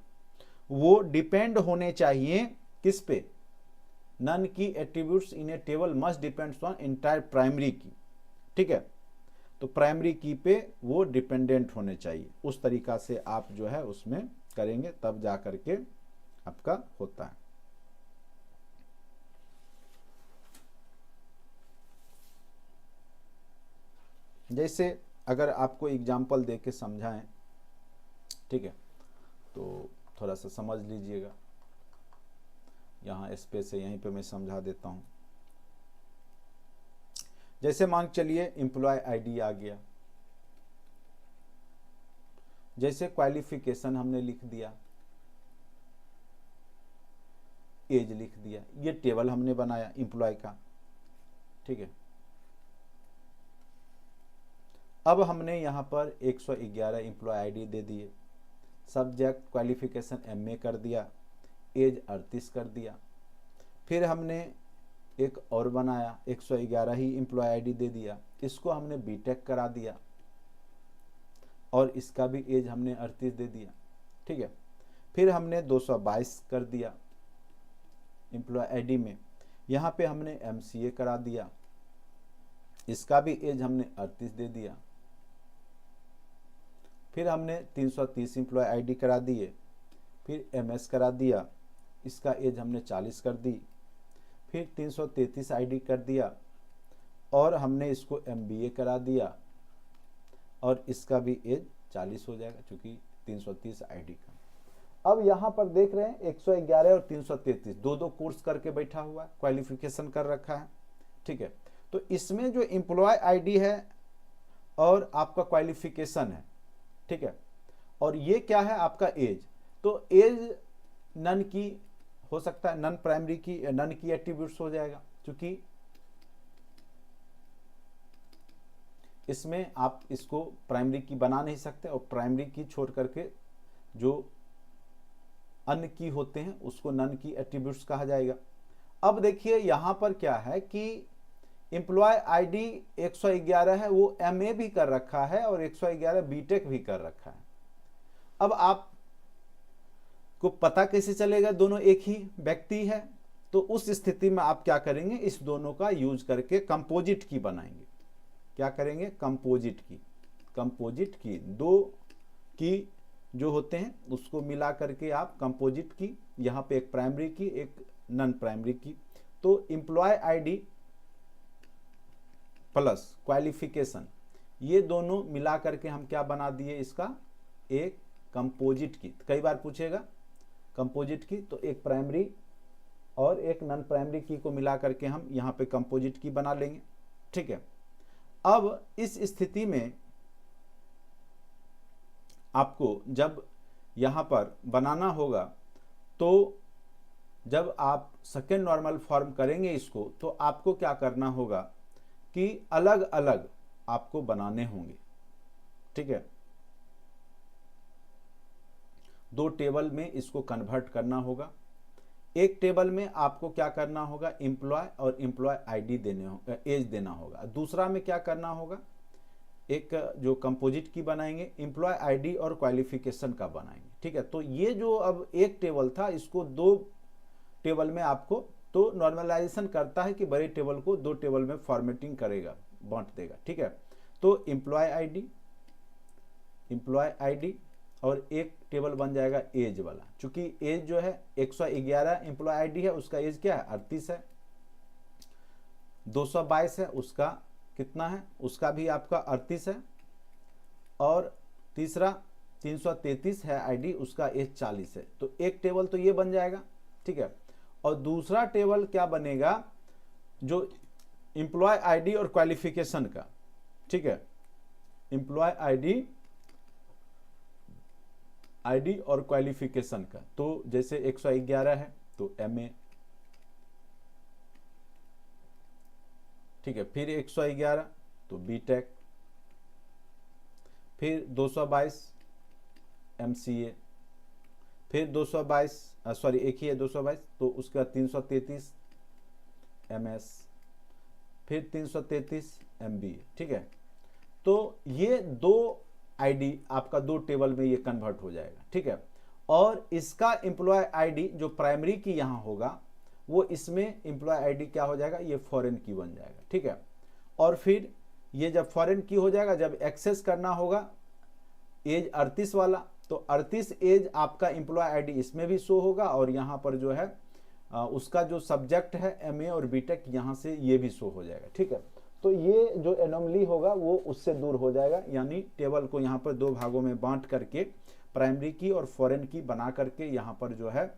वो डिपेंड होने चाहिए किस पे, none key attributes in a table must depends on entire primary की। ठीक है, तो प्राइमरी की पे वो डिपेंडेंट होने चाहिए। उस तरीका से आप जो है उसमें करेंगे तब जा करके आपका होता है। जैसे अगर आपको एग्जाम्पल दे के समझाएं, ठीक है, तो थोड़ा सा समझ लीजिएगा। यहाँ स्पेस है, यहीं पे मैं समझा देता हूँ। जैसे मान चलिए एम्प्लॉय आईडी आ गया, जैसे क्वालिफिकेशन हमने लिख दिया, एज लिख दिया, ये टेबल हमने बनाया एम्प्लॉय का। ठीक है, अब हमने यहाँ पर 111 एम्प्लॉय आईडी दे दिए, सब्जेक्ट क्वालिफिकेशन MA कर दिया, एज 38 कर दिया। फिर हमने एक और बनाया, 111 ही एम्प्लॉय आईडी दे दिया, इसको हमने बीटेक करा दिया और इसका भी एज हमने 38 दे दिया। ठीक है, फिर हमने 222 कर दिया एम्प्लॉय आईडी में, यहाँ पे हमने MCA करा दिया, इसका भी एज हमने 38 दे दिया। फिर हमने 330 एम्प्लॉय आईडी करा दिए, फिर MS करा दिया, इसका एज हमने 40 कर दी। फिर 333 आईडी कर दिया और हमने इसको MBA करा दिया और इसका भी एज 40 हो जाएगा क्योंकि 330 आईडी का। अब यहाँ पर देख रहे हैं 111 और 333 दो कोर्स करके बैठा हुआ है, क्वालिफिकेशन कर रखा है। ठीक है, तो इसमें जो एम्प्लॉय आईडी है और आपका क्वालिफिकेशन है, ठीक है, और ये क्या है आपका एज, तो एज नन की हो सकता है, नन प्राइमरी की, नन की एट्रीब्यूट्स हो जाएगा क्योंकि इसमें आप इसको प्राइमरी की बना नहीं सकते और प्राइमरी की छोड़ करके जो अन्य की होते हैं उसको नन की एट्रीब्यूट्स कहा जाएगा। अब देखिए यहाँ पर क्या है कि एम्प्लॉय आईडी 111 है, वो MA भी कर रखा है और 111 बीटेक भी कर रखा है। अब आप को पता कैसे चलेगा दोनों एक ही व्यक्ति है, तो उस स्थिति में आप क्या करेंगे, इस दोनों का यूज करके कंपोजिट की बनाएंगे। क्या करेंगे, कंपोजिट की। कंपोजिट की, दो की जो होते हैं उसको मिला करके आप कंपोजिट की, यहाँ पे एक प्राइमरी की एक नन प्राइमरी की, तो एम्प्लॉय आईडी प्लस क्वालिफिकेशन ये दोनों मिला करके हम क्या बना दिए, इसका एक कंपोजिट की। कई बार पूछेगा कंपोजिट की, तो एक प्राइमरी और एक नन प्राइमरी की को मिला करके हम यहाँ पे कंपोजिट की बना लेंगे। ठीक है, अब इस स्थिति में आपको जब यहाँ पर बनाना होगा तो जब आप सेकेंड नॉर्मल फॉर्म करेंगे इसको, तो आपको क्या करना होगा कि अलग अलग आपको बनाने होंगे। ठीक है, दो टेबल में इसको कन्वर्ट करना होगा। एक टेबल में आपको क्या करना होगा, एम्प्लॉय और एम्प्लॉय आईडी देने होगा, एज देना होगा। दूसरा में क्या करना होगा, एक जो कंपोजिट की बनाएंगे, एम्प्लॉय आईडी और क्वालिफिकेशन का बनाएंगे। ठीक है, तो ये जो अब एक टेबल था इसको दो टेबल में आपको, तो नॉर्मलाइजेशन करता है कि बड़े टेबल को दो टेबल में फॉर्मेटिंग करेगा, बांट देगा। ठीक है, तो एम्प्लॉय आईडी और एक टेबल बन जाएगा एज वाला, चूंकि एज जो है 111 एम्प्लॉय आईडी है, उसका एज क्या है 38 है, 222 है उसका कितना है, उसका भी आपका 38 है, और तीसरा 333 है आईडी, उसका एज 40 है। तो एक टेबल तो ये बन जाएगा, ठीक है। और दूसरा टेबल क्या बनेगा, जो एम्प्लॉय आईडी और क्वालिफिकेशन का, ठीक है, एम्प्लॉय आईडी और क्वालिफिकेशन का। तो जैसे 111 है तो एमए, ठीक है। फिर 111 तो बीटेक, फिर 222 एमसीए, फिर 222 सॉरी एक ही है 222, तो उसका 333 एमएस, फिर 333 एमबीए, ठीक है। तो ये दो आईडी आपका दो टेबल में ये कन्वर्ट हो जाएगा, ठीक है। और इसका एम्प्लॉय आईडी जो प्राइमरी की यहाँ होगा, वो इसमें एम्प्लॉय आईडी क्या हो जाएगा, ये फॉरेन की बन जाएगा, ठीक है। और फिर ये जब फॉरेन की हो जाएगा, जब एक्सेस करना होगा एज 38 वाला, तो 38 एज आपका एम्प्लॉय आईडी इसमें भी शो होगा, और यहाँ पर जो है उसका जो सब्जेक्ट है एमए और बीटेक, यहाँ से ये भी शो हो जाएगा, ठीक है। तो ये जो एनोमली होगा वो उससे दूर हो जाएगा, यानी टेबल को यहाँ पर दो भागों में बांट करके प्राइमरी की और फॉरेन की बना करके यहाँ पर जो है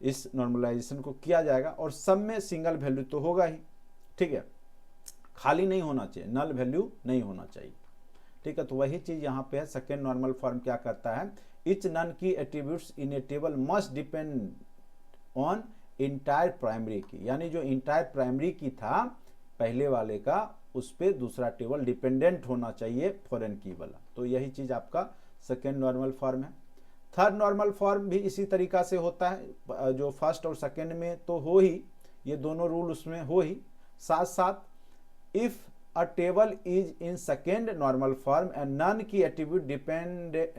इस नॉर्मलाइजेशन को किया जाएगा। और सब में सिंगल वैल्यू तो होगा ही, ठीक है, खाली नहीं होना चाहिए, नल वैल्यू नहीं होना चाहिए, ठीक है। तो वही चीज यहाँ पे है। सेकेंड नॉर्मल फॉर्म क्या करता है, etch non key attributes in a table must depend on entire primary key, यानी जो इंटायर प्राइमरी की था पहले वाले का, उस पर दूसरा टेबल डिपेंडेंट होना चाहिए फॉरेन की वाला। तो यही चीज आपका सेकेंड नॉर्मल फॉर्म है। थर्ड नॉर्मल फॉर्म भी इसी तरीका से होता है, जो फर्स्ट और सेकेंड में तो हो ही, ये दोनों रूल उसमें हो ही, साथ साथ if a table is in second normal form and none key attribute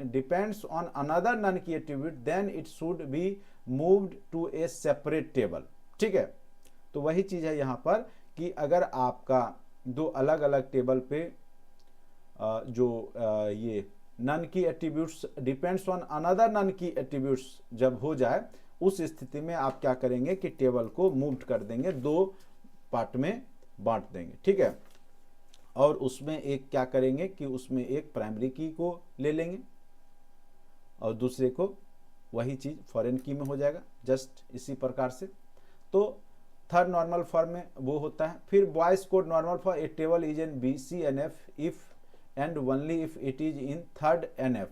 depends on another none key attribute, then it should be moved to a separate table, ठीक है। तो वही चीज है यहाँ पर कि अगर आपका दो अलग अलग टेबल पे जो ये non key attributes depends on another non key attributes जब हो जाए, उस स्थिति में आप क्या करेंगे कि टेबल को मूव कर देंगे, दो पार्ट में बांट देंगे, ठीक है। और उसमें एक क्या करेंगे कि उसमें एक प्राइमरी की को ले लेंगे और दूसरे को वही चीज फॉरेन की में हो जाएगा, जस्ट इसी प्रकार से। तो थर्ड नॉर्मल फॉर्म में वो होता है। फिर Boyce Codd normal for a table is in BCNF if and only if it is in third NF,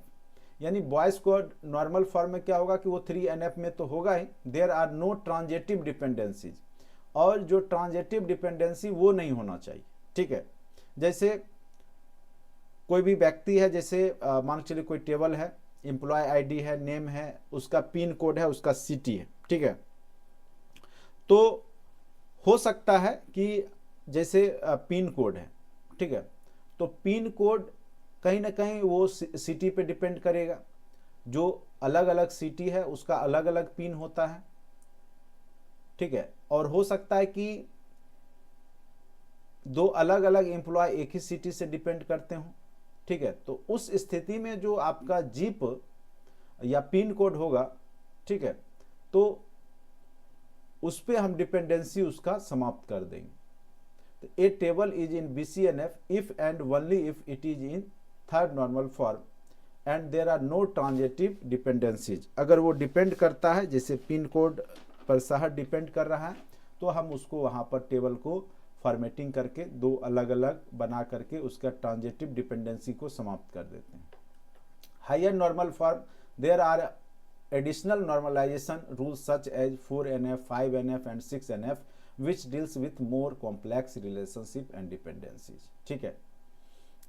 यानी बॉयज कोड नॉर्मल फॉर्म में क्या होगा कि वो 3NF में तो होगा ही, there are no transitive dependencies, और जो ट्रांजेटिव डिपेंडेंसी वो नहीं होना चाहिए, ठीक है। जैसे कोई भी व्यक्ति है, जैसे मान के चलिए कोई टेबल है, एम्प्लॉय आईडी है, नेम है, उसका पिन कोड है, उसका सिटी है, ठीक है। तो हो सकता है कि जैसे पिन कोड है, ठीक है, तो पिन कोड कहीं ना कहीं वो सिटी पे डिपेंड करेगा, जो अलग अलग सिटी है उसका अलग अलग पिन होता है, ठीक है। और हो सकता है कि दो अलग अलग एम्प्लॉय एक ही सिटी से डिपेंड करते हो, ठीक है। तो उस स्थिति में जो आपका जीप या पिन कोड होगा, ठीक है, तो उस पे हम डिपेंडेंसी उसका समाप्त कर देंगे। तो a table is in BCNF if and only if it is in third normal form and there are no transitive dependencies. अगर वो डिपेंड करता है, जैसे पिन कोड पर शहर डिपेंड कर रहा है, तो हम उसको वहाँ पर टेबल को फॉर्मेटिंग करके दो अलग अलग बना करके उसका ट्रांजेटिव डिपेंडेंसी को समाप्त कर देते हैं। Higher normal form there are additional normalisation rules such as 4NF, 5NF and 6NF which deals with more complex relationship and dependencies, ठीक है।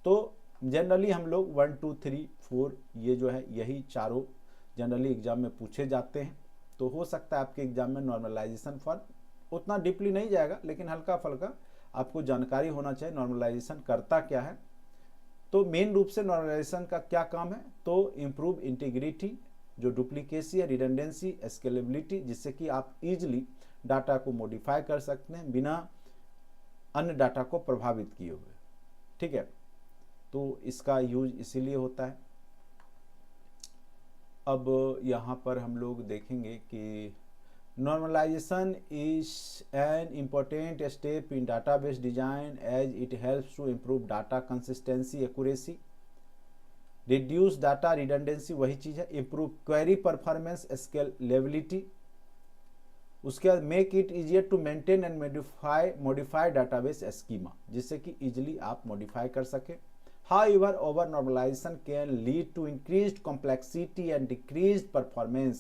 तो जनरली हम लोग 1, 2, 3, 4 ये जो है यही चारों जनरली एग्जाम में पूछे जाते हैं। तो हो सकता है आपके एग्जाम में नॉर्मलाइजेशन फॉर्म उतना डीपली नहीं जाएगा, लेकिन हल्का फुल्का आपको जानकारी होना चाहिए नॉर्मलाइजेशन करता क्या है। तो मेन रूप से नॉर्मलाइजेशन का क्या काम है, तो इम्प्रूव इंटीग्रिटी, जो डुप्लीकेसी है, रिडंडेंसी, स्केलेबिलिटी, जिससे कि आप इजीली डाटा को मॉडिफाई कर सकते हैं बिना अन्य डाटा को प्रभावित किए हुए, ठीक है। तो इसका यूज इसीलिए होता है। अब यहाँ पर हम लोग देखेंगे कि normalisation is an important step in database design as it helps to improve data consistency, accuracy reduce data redundancy वही चीज़ है, इम्प्रूव क्वेरी परफॉर्मेंस स्केलेबिलिटी, उसके बाद make it easier to maintain and modify database schema, जिससे कि easily आप modify कर सके। However, over normalization can lead to increased complexity and decreased performance.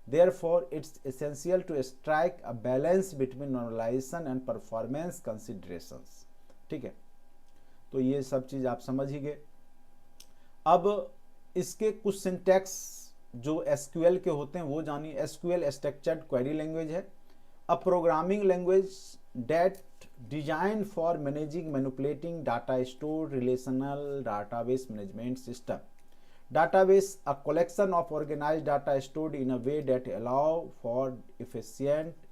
Therefore, it's essential to strike a balance between normalization and performance considerations. ठीक है, तो ये सब चीज़ आप समझ ही गए। अब इसके कुछ सिंटैक्स जो SQL के होते हैं वो जानिए। SQL स्ट्रक्चर्ड क्वेरी लैंग्वेज है, a programming language that designed for managing manipulating data stored relational database management system. Database, a collection of organized data stored in a way that allow for efficient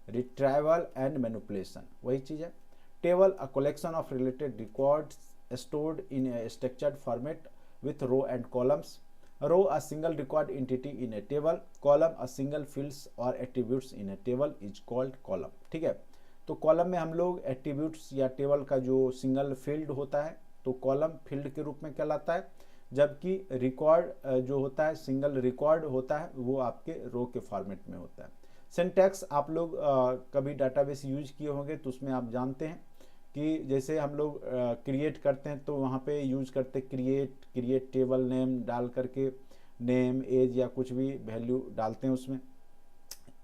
retrieval and manipulation. वही चीज है। Table, a collection of related records stored in a structured format with row and columns. Row, a single record entity in a table. Column, a single fields or attributes in a table is called column. ठीक है, तो column में हम लोग attributes या table का जो single field होता है तो कॉलम फील्ड के रूप में कहलाता है, जबकि रिकॉर्ड जो होता है सिंगल रिकॉर्ड होता है वो आपके रो के फॉर्मेट में होता है। सिंटैक्स आप लोग कभी डाटाबेस यूज किए होंगे तो उसमें आप जानते हैं कि जैसे हम लोग क्रिएट करते हैं तो वहाँ पे यूज करते क्रिएट टेबल नेम डाल करके नेम एज या कुछ भी वैल्यू डालते हैं उसमें,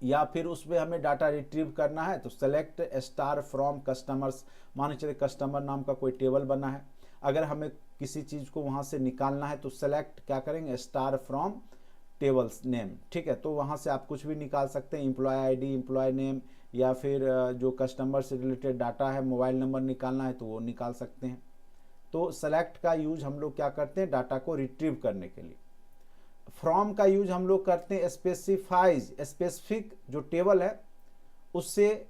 या फिर उसमें हमें डाटा रिट्रीव करना है तो सेलेक्ट स्टार फ्रॉम कस्टमर्स, मान चलिए कस्टमर नाम का कोई टेबल बना है, अगर हमें किसी चीज़ को वहाँ से निकालना है तो सेलेक्ट क्या करेंगे स्टार फ्रॉम टेबल्स नेम। ठीक है, तो वहाँ से आप कुछ भी निकाल सकते हैं, एम्प्लॉय आईडी, एम्प्लॉय नेम, या फिर जो कस्टमर से रिलेटेड डाटा है मोबाइल नंबर निकालना है तो वो निकाल सकते हैं। तो सेलेक्ट का यूज हम लोग क्या करते हैं डाटा को रिट्रीव करने के लिए। फ्रॉम का यूज हम लोग करते हैं स्पेसिफाइज, स्पेसिफिक जो टेबल है उससे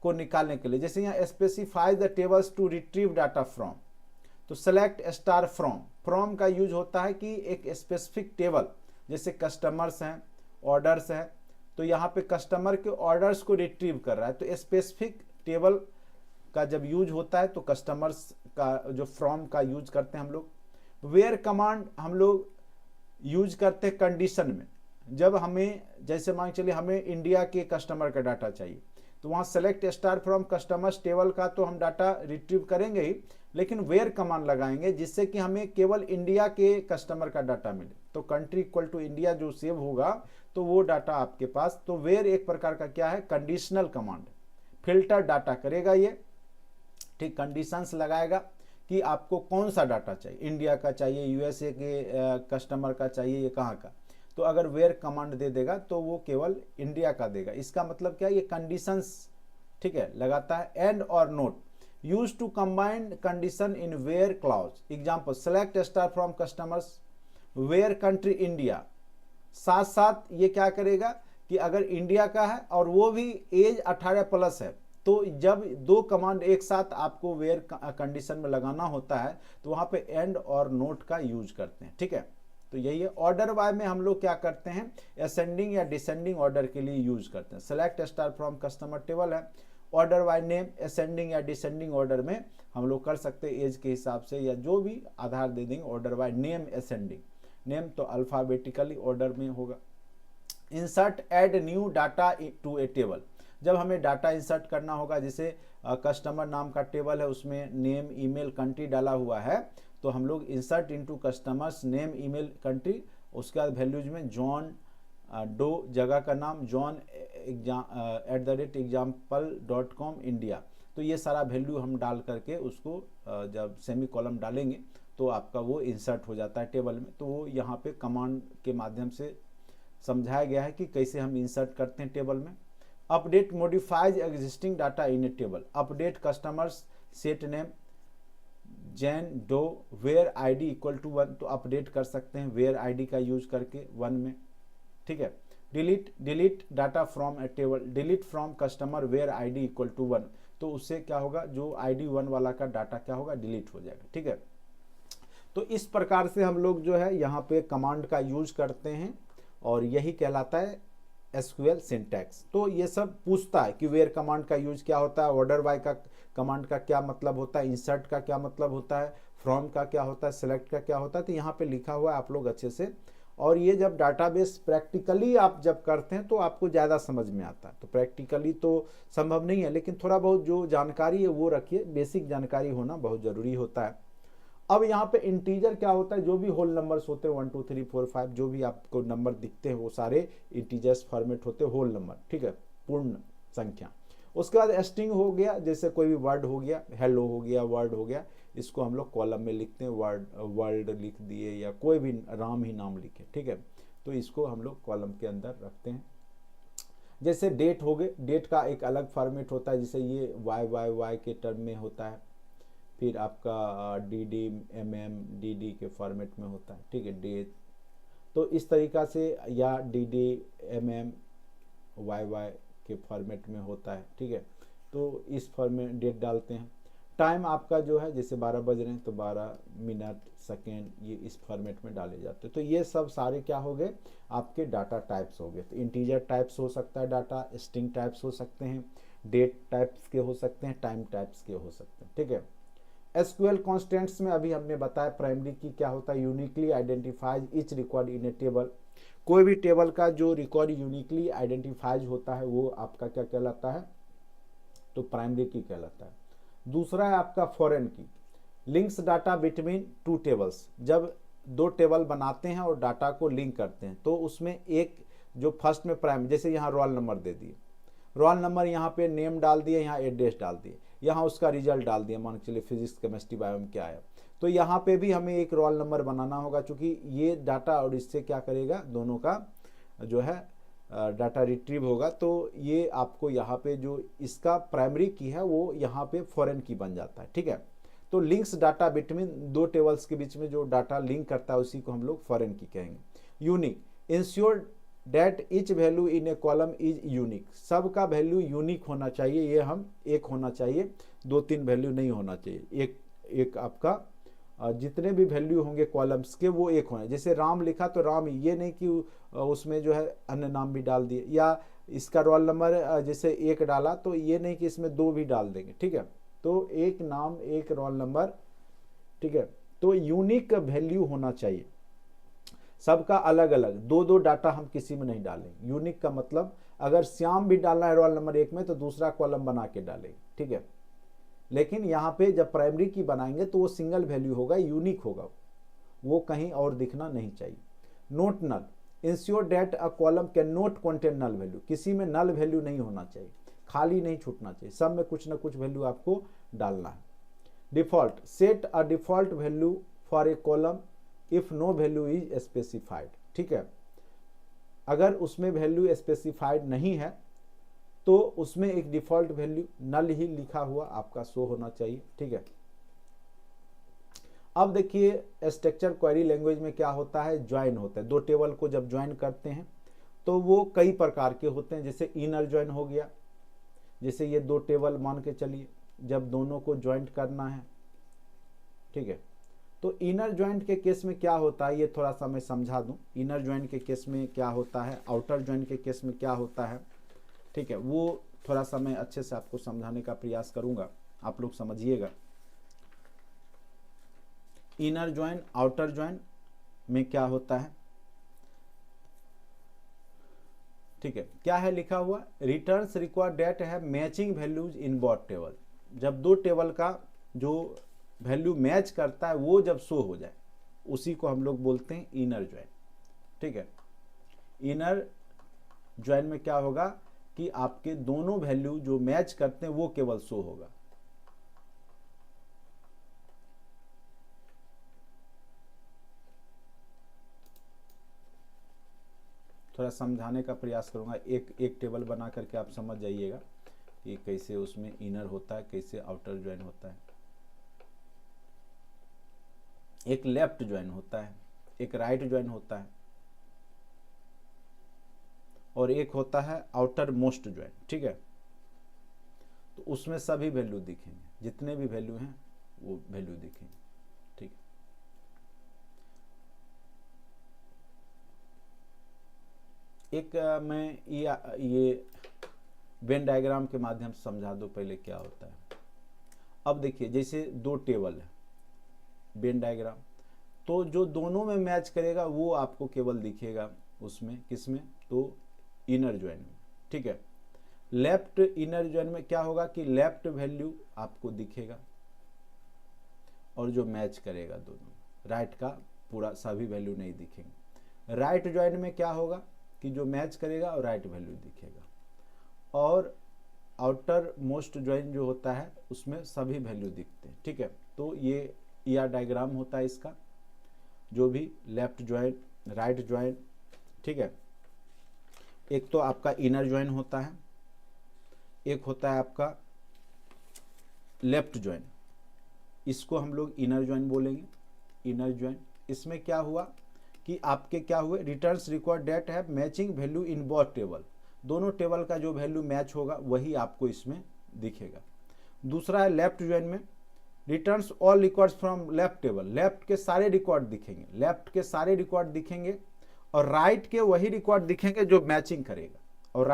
को निकालने के लिए, जैसे यहाँ specifies the tables two retrieve data from, तो सेलेक्ट स्टार फ्रॉम। फ्रॉम का यूज होता है कि एक स्पेसिफिक टेबल जैसे कस्टमर्स हैं, ऑर्डर्स हैं, तो यहाँ पे कस्टमर के ऑर्डर्स को रिट्रीव कर रहा है, तो स्पेसिफिक टेबल का जब यूज होता है तो कस्टमर्स का जो फ्रॉम का यूज करते हैं हम लोग। वेयर कमांड हम लोग यूज करते हैं कंडीशन में, जब हमें जैसे मान चलिए हमें इंडिया के कस्टमर का डाटा चाहिए तो वहाँ select star from customers table का तो हम डाटा रिट्रीव करेंगे ही, लेकिन वेयर कमांड लगाएंगे जिससे कि हमें केवल इंडिया के कस्टमर का डाटा मिले, तो कंट्री इक्वल टू इंडिया जो सेव होगा तो वो डाटा आपके पास। तो वेयर एक प्रकार का क्या है कंडीशनल कमांड, फिल्टर डाटा करेगा ये, ठीक, कंडीशंस लगाएगा कि आपको कौन सा डाटा चाहिए, इंडिया का चाहिए, यूएसए के कस्टमर का चाहिए, ये कहाँ का, तो अगर वेयर कमांड दे देगा तो वो केवल इंडिया का देगा। इसका मतलब क्या है ये कंडीशंस, ठीक है, लगाता है। And or not use to combine condition in where clause. Example select star from customers where country India, साथ साथ ये क्या करेगा कि अगर इंडिया का है और वो भी एज 18+ है तो जब दो कमांड एक साथ आपको वेयर कंडीशन में लगाना होता है तो वहां पे एंड और नोट का यूज करते हैं। ठीक है, तो यही है। ऑर्डर बाय में हम लोग क्या करते हैं असेंडिंग या डिसेंडिंग ऑर्डर के लिए यूज करते हैं। Select star from customer table है, ऑर्डर बाय नेम असेंडिंग या डिसेंडिंग ऑर्डर में हम लोग कर सकते हैं एज के हिसाब से या जो भी आधार दे देंगे। Order by name ascending, name तो अल्फाबेटिकली ऑर्डर में होगा। Insert add new data to a table, जब हमें डाटा इंसर्ट करना होगा, जैसे कस्टमर नाम का टेबल है उसमें नेम ईमेल कंट्री डाला हुआ है तो हम लोग insert into customers name email country, उसके बाद वैल्यूज में जॉन डो जगह का नाम जॉन @example.com इंडिया, तो ये सारा वैल्यू हम डाल करके उसको जब सेमी कॉलम डालेंगे तो आपका वो इंसर्ट हो जाता है टेबल में। तो वो यहाँ पे कमांड के माध्यम से समझाया गया है कि कैसे हम इंसर्ट करते हैं टेबल में। Update modifies existing data in a table, update customers set name Jane Doe where ID equal to 1, तो अपडेट कर सकते हैं वेयर आईडी का यूज करके 1 में। ठीक है, delete data from a table, delete from customer where ID equal to 1, तो उससे क्या होगा जो आईडी 1 वाला का डाटा क्या होगा डिलीट हो जाएगा। ठीक है, तो इस प्रकार से हम लोग जो है यहाँ पे कमांड का यूज करते हैं और यही कहलाता है एसक्यूएल सिंटैक्स। तो ये सब पूछता है कि वेयर कमांड का यूज क्या होता है, ऑर्डर बाय का कमांड का क्या मतलब होता है, इंसर्ट का क्या मतलब होता है, फ्रॉम का क्या होता है, सिलेक्ट का क्या होता है, तो यहाँ पे लिखा हुआ है आप लोग अच्छे से। और ये जब डाटाबेस प्रैक्टिकली आप जब करते हैं तो आपको ज़्यादा समझ में आता है। तो प्रैक्टिकली तो संभव नहीं है, लेकिन थोड़ा बहुत जो जानकारी है वो रखिए, बेसिक जानकारी होना बहुत ज़रूरी होता है। अब यहाँ पे इंटीजर क्या होता है, जो भी होल नंबर्स होते हैं 1 2 3 4 5 जो भी आपको नंबर दिखते हैं वो सारे इंटीजर्स फॉर्मेट होते हैं, होल नंबर, ठीक है, पूर्ण संख्या। उसके बाद स्ट्रिंग हो गया, जैसे कोई भी वर्ड हो गया, हेलो हो गया, वर्ड हो गया, इसको हम लोग कॉलम में लिखते हैं, वर्ड लिख दिए या कोई भी राम ही नाम लिखे, ठीक है, तो इसको हम लोग कॉलम के अंदर रखते हैं। जैसे डेट हो गए, डेट का एक अलग फॉर्मेट होता है, जैसे ये वाई के टर्म में होता है, फिर आपका डी एम डी के फॉर्मेट में होता है, ठीक है, डेट। तो इस तरीक़ा से, या डी एम वाई के फॉर्मेट में होता है, ठीक है, तो इस फॉर्मेट डेट डालते हैं। टाइम आपका जो है, जैसे 12 बज रहे हैं तो 12 मिनट सेकेंड, ये इस फॉर्मेट में डाले जाते हैं। तो ये सब सारे क्या हो गए, आपके डाटा टाइप्स हो गए। तो इंटीजर टाइप्स हो सकता है डाटा, स्ट्रिंग टाइप्स हो सकते हैं, डेट टाइप्स के हो सकते हैं, टाइम टाइप्स के हो सकते हैं, ठीक है। एसक्यूएल कॉन्स्टेंट्स में अभी हमने बताया प्राइमरी की क्या होता है, uniquely identifies each record in a table. कोई भी टेबल का जो रिकॉर्ड यूनिकली आइडेंटिफाइज होता है वो आपका क्या कहलाता है, तो प्राइमरी की कहलाता है। दूसरा है आपका फॉरेन की, links data between two tables. जब दो टेबल बनाते हैं और डाटा को लिंक करते हैं तो उसमें एक जो फर्स्ट में प्राइमरी, जैसे यहाँ रोल नंबर दे दिए, रोल नंबर यहाँ पे नेम डाल दिए, यहाँ एड्रेस डाल दिए, यहाँ उसका रिजल्ट डाल दिया, मान के चलिए फिजिक्स केमिस्ट्री बायो में क्या आया। तो यहाँ पे भी हमें एक रोल नंबर बनाना होगा, क्योंकि ये डाटा और इससे क्या करेगा, दोनों का जो है डाटा रिट्रीव होगा। तो ये आपको यहाँ पे जो इसका प्राइमरी की है वो यहाँ पे फॉरेन की बन जाता है, ठीक है। तो लिंक्स डाटा बिटवीन दो टेबल्स के बीच में जो डाटा लिंक करता है उसी को हम लोग फॉरेन की कहेंगे। Unique, ensure date each value in A column is unique. सबका वैल्यू यूनिक होना चाहिए, ये हम एक होना चाहिए, 2-3 वैल्यू नहीं होना चाहिए। एक आपका जितने भी वैल्यू होंगे कॉलम्स के वो एक होना। जैसे राम लिखा तो राम ही, ये नहीं कि उसमें जो है अन्य नाम भी डाल दिए, या इसका रोल नंबर जैसे 1 डाला तो ये नहीं कि इसमें 2 भी डाल देंगे, ठीक है। तो एक नाम, एक रोल नंबर, ठीक है। तो यूनिक वैल्यू होना चाहिए, सबका अलग अलग, दो डाटा हम किसी में नहीं डालेंगे। यूनिक का मतलब अगर श्याम भी डालना है रोल नंबर 1 में तो दूसरा कॉलम बना के डालेंगे, ठीक है। लेकिन यहाँ पे जब प्राइमरी की बनाएंगे तो वो सिंगल वैल्यू होगा, यूनिक होगा, वो कहीं और दिखना नहीं चाहिए। Not null, ensure that a column cannot contain null value. किसी में नल वैल्यू नहीं होना चाहिए, खाली नहीं छूटना चाहिए, सब में कुछ ना कुछ वैल्यू आपको डालना है। Default, set a default value for a column if no value is specified, ठीक है। अगर उसमें वैल्यू स्पेसिफाइड नहीं है तो उसमें एक डिफॉल्ट वैल्यू नल ही लिखा हुआ आपका शो होना चाहिए, ठीक है। अब देखिए स्ट्रक्चर क्वेरी लैंग्वेज में क्या होता है, ज्वाइन होता है। दो टेबल को जब ज्वाइन करते हैं तो वो कई प्रकार के होते हैं। जैसे इनर ज्वाइन हो गया, जैसे ये दो टेबल मान के चलिए, जब दोनों को ज्वाइंट करना है, ठीक है, तो इनर ज्वाइंट के केस में क्या होता है, ये थोड़ा सा मैं समझा दूं। इनर ज्वाइंट के केस में क्या होता है, आउटर ज्वाइंट के केस में क्या होता है, ठीक है, वो थोड़ा सा मैं अच्छे से आपको समझाने का प्रयास करूंगा, आप लोग समझिएगा। इनर ज्वाइन, आउटर ज्वाइन में क्या होता है, ठीक है, क्या है लिखा हुआ, रिटर्न्स रिक्वायर डेट है matching values in both table. जब दो टेबल का जो वैल्यू मैच करता है वो जब शो हो जाए उसी को हम लोग बोलते हैं इनर ज्वाइन, ठीक है। इनर ज्वाइन में क्या होगा कि आपके दोनों वैल्यू जो मैच करते हैं वो केवल शो होगा। थोड़ा समझाने का प्रयास करूंगा, एक टेबल बना करके आप समझ जाइएगा कि कैसे उसमें इनर होता है, कैसे आउटर ज्वाइन होता है। एक लेफ्ट ज्वाइन होता है, एक राइट ज्वाइन होता है, और एक होता है आउटर मोस्ट ज्वाइन, ठीक है। तो उसमें सभी वैल्यू दिखेंगे, जितने भी वैल्यू हैं वो वैल्यू दिखेंगे, ठीक है। एक मैं ये वेन डायग्राम के माध्यम से समझा दो पहले क्या होता है। अब देखिए जैसे दो टेबल है, वेन डायग्राम। तो जो दोनों में मैच करेगा वो आपको केवल दिखेगा उसमें, किसमें, तो इनर जॉइन में, ठीक है। लेफ्ट इनर जॉइन में क्या होगा कि लेफ्ट वैल्यू आपको दिखेगा और जो मैच करेगा दोनों, राइट का पूरा सभी वैल्यू नहीं दिखेंगे। राइट जॉइन में क्या होगा कि जो मैच करेगा और राइट वैल्यू दिखेगा, और आउटर मोस्ट जॉइन जो होता है उसमें सभी वैल्यू दिखते हैं, ठीक है। तो ये ER डायग्राम होता है इसका, जो भी लेफ्ट जॉइन, राइट जॉइन, ठीक है। एक तो आपका इनर जॉइन होता है, एक होता है आपका लेफ्ट जॉइन, इसको हम लोग इनर जॉइन बोलेंगे, इनर जॉइन। इसमें क्या हुआ कि आपके क्या हुए, रिटर्न्स रिकॉर्ड डेट है matching value in both table, दोनों टेबल का जो वैल्यू मैच होगा वही आपको इसमें दिखेगा। दूसरा है लेफ्ट जॉइन में, returns all records from left table, left के सारे रिकॉर्ड दिखेंगे, लेफ्ट के सारे रिकॉर्ड दिखेंगे, और राइट के वही रिकॉर्ड दिखेंगे जो मैचिंग करेगा, और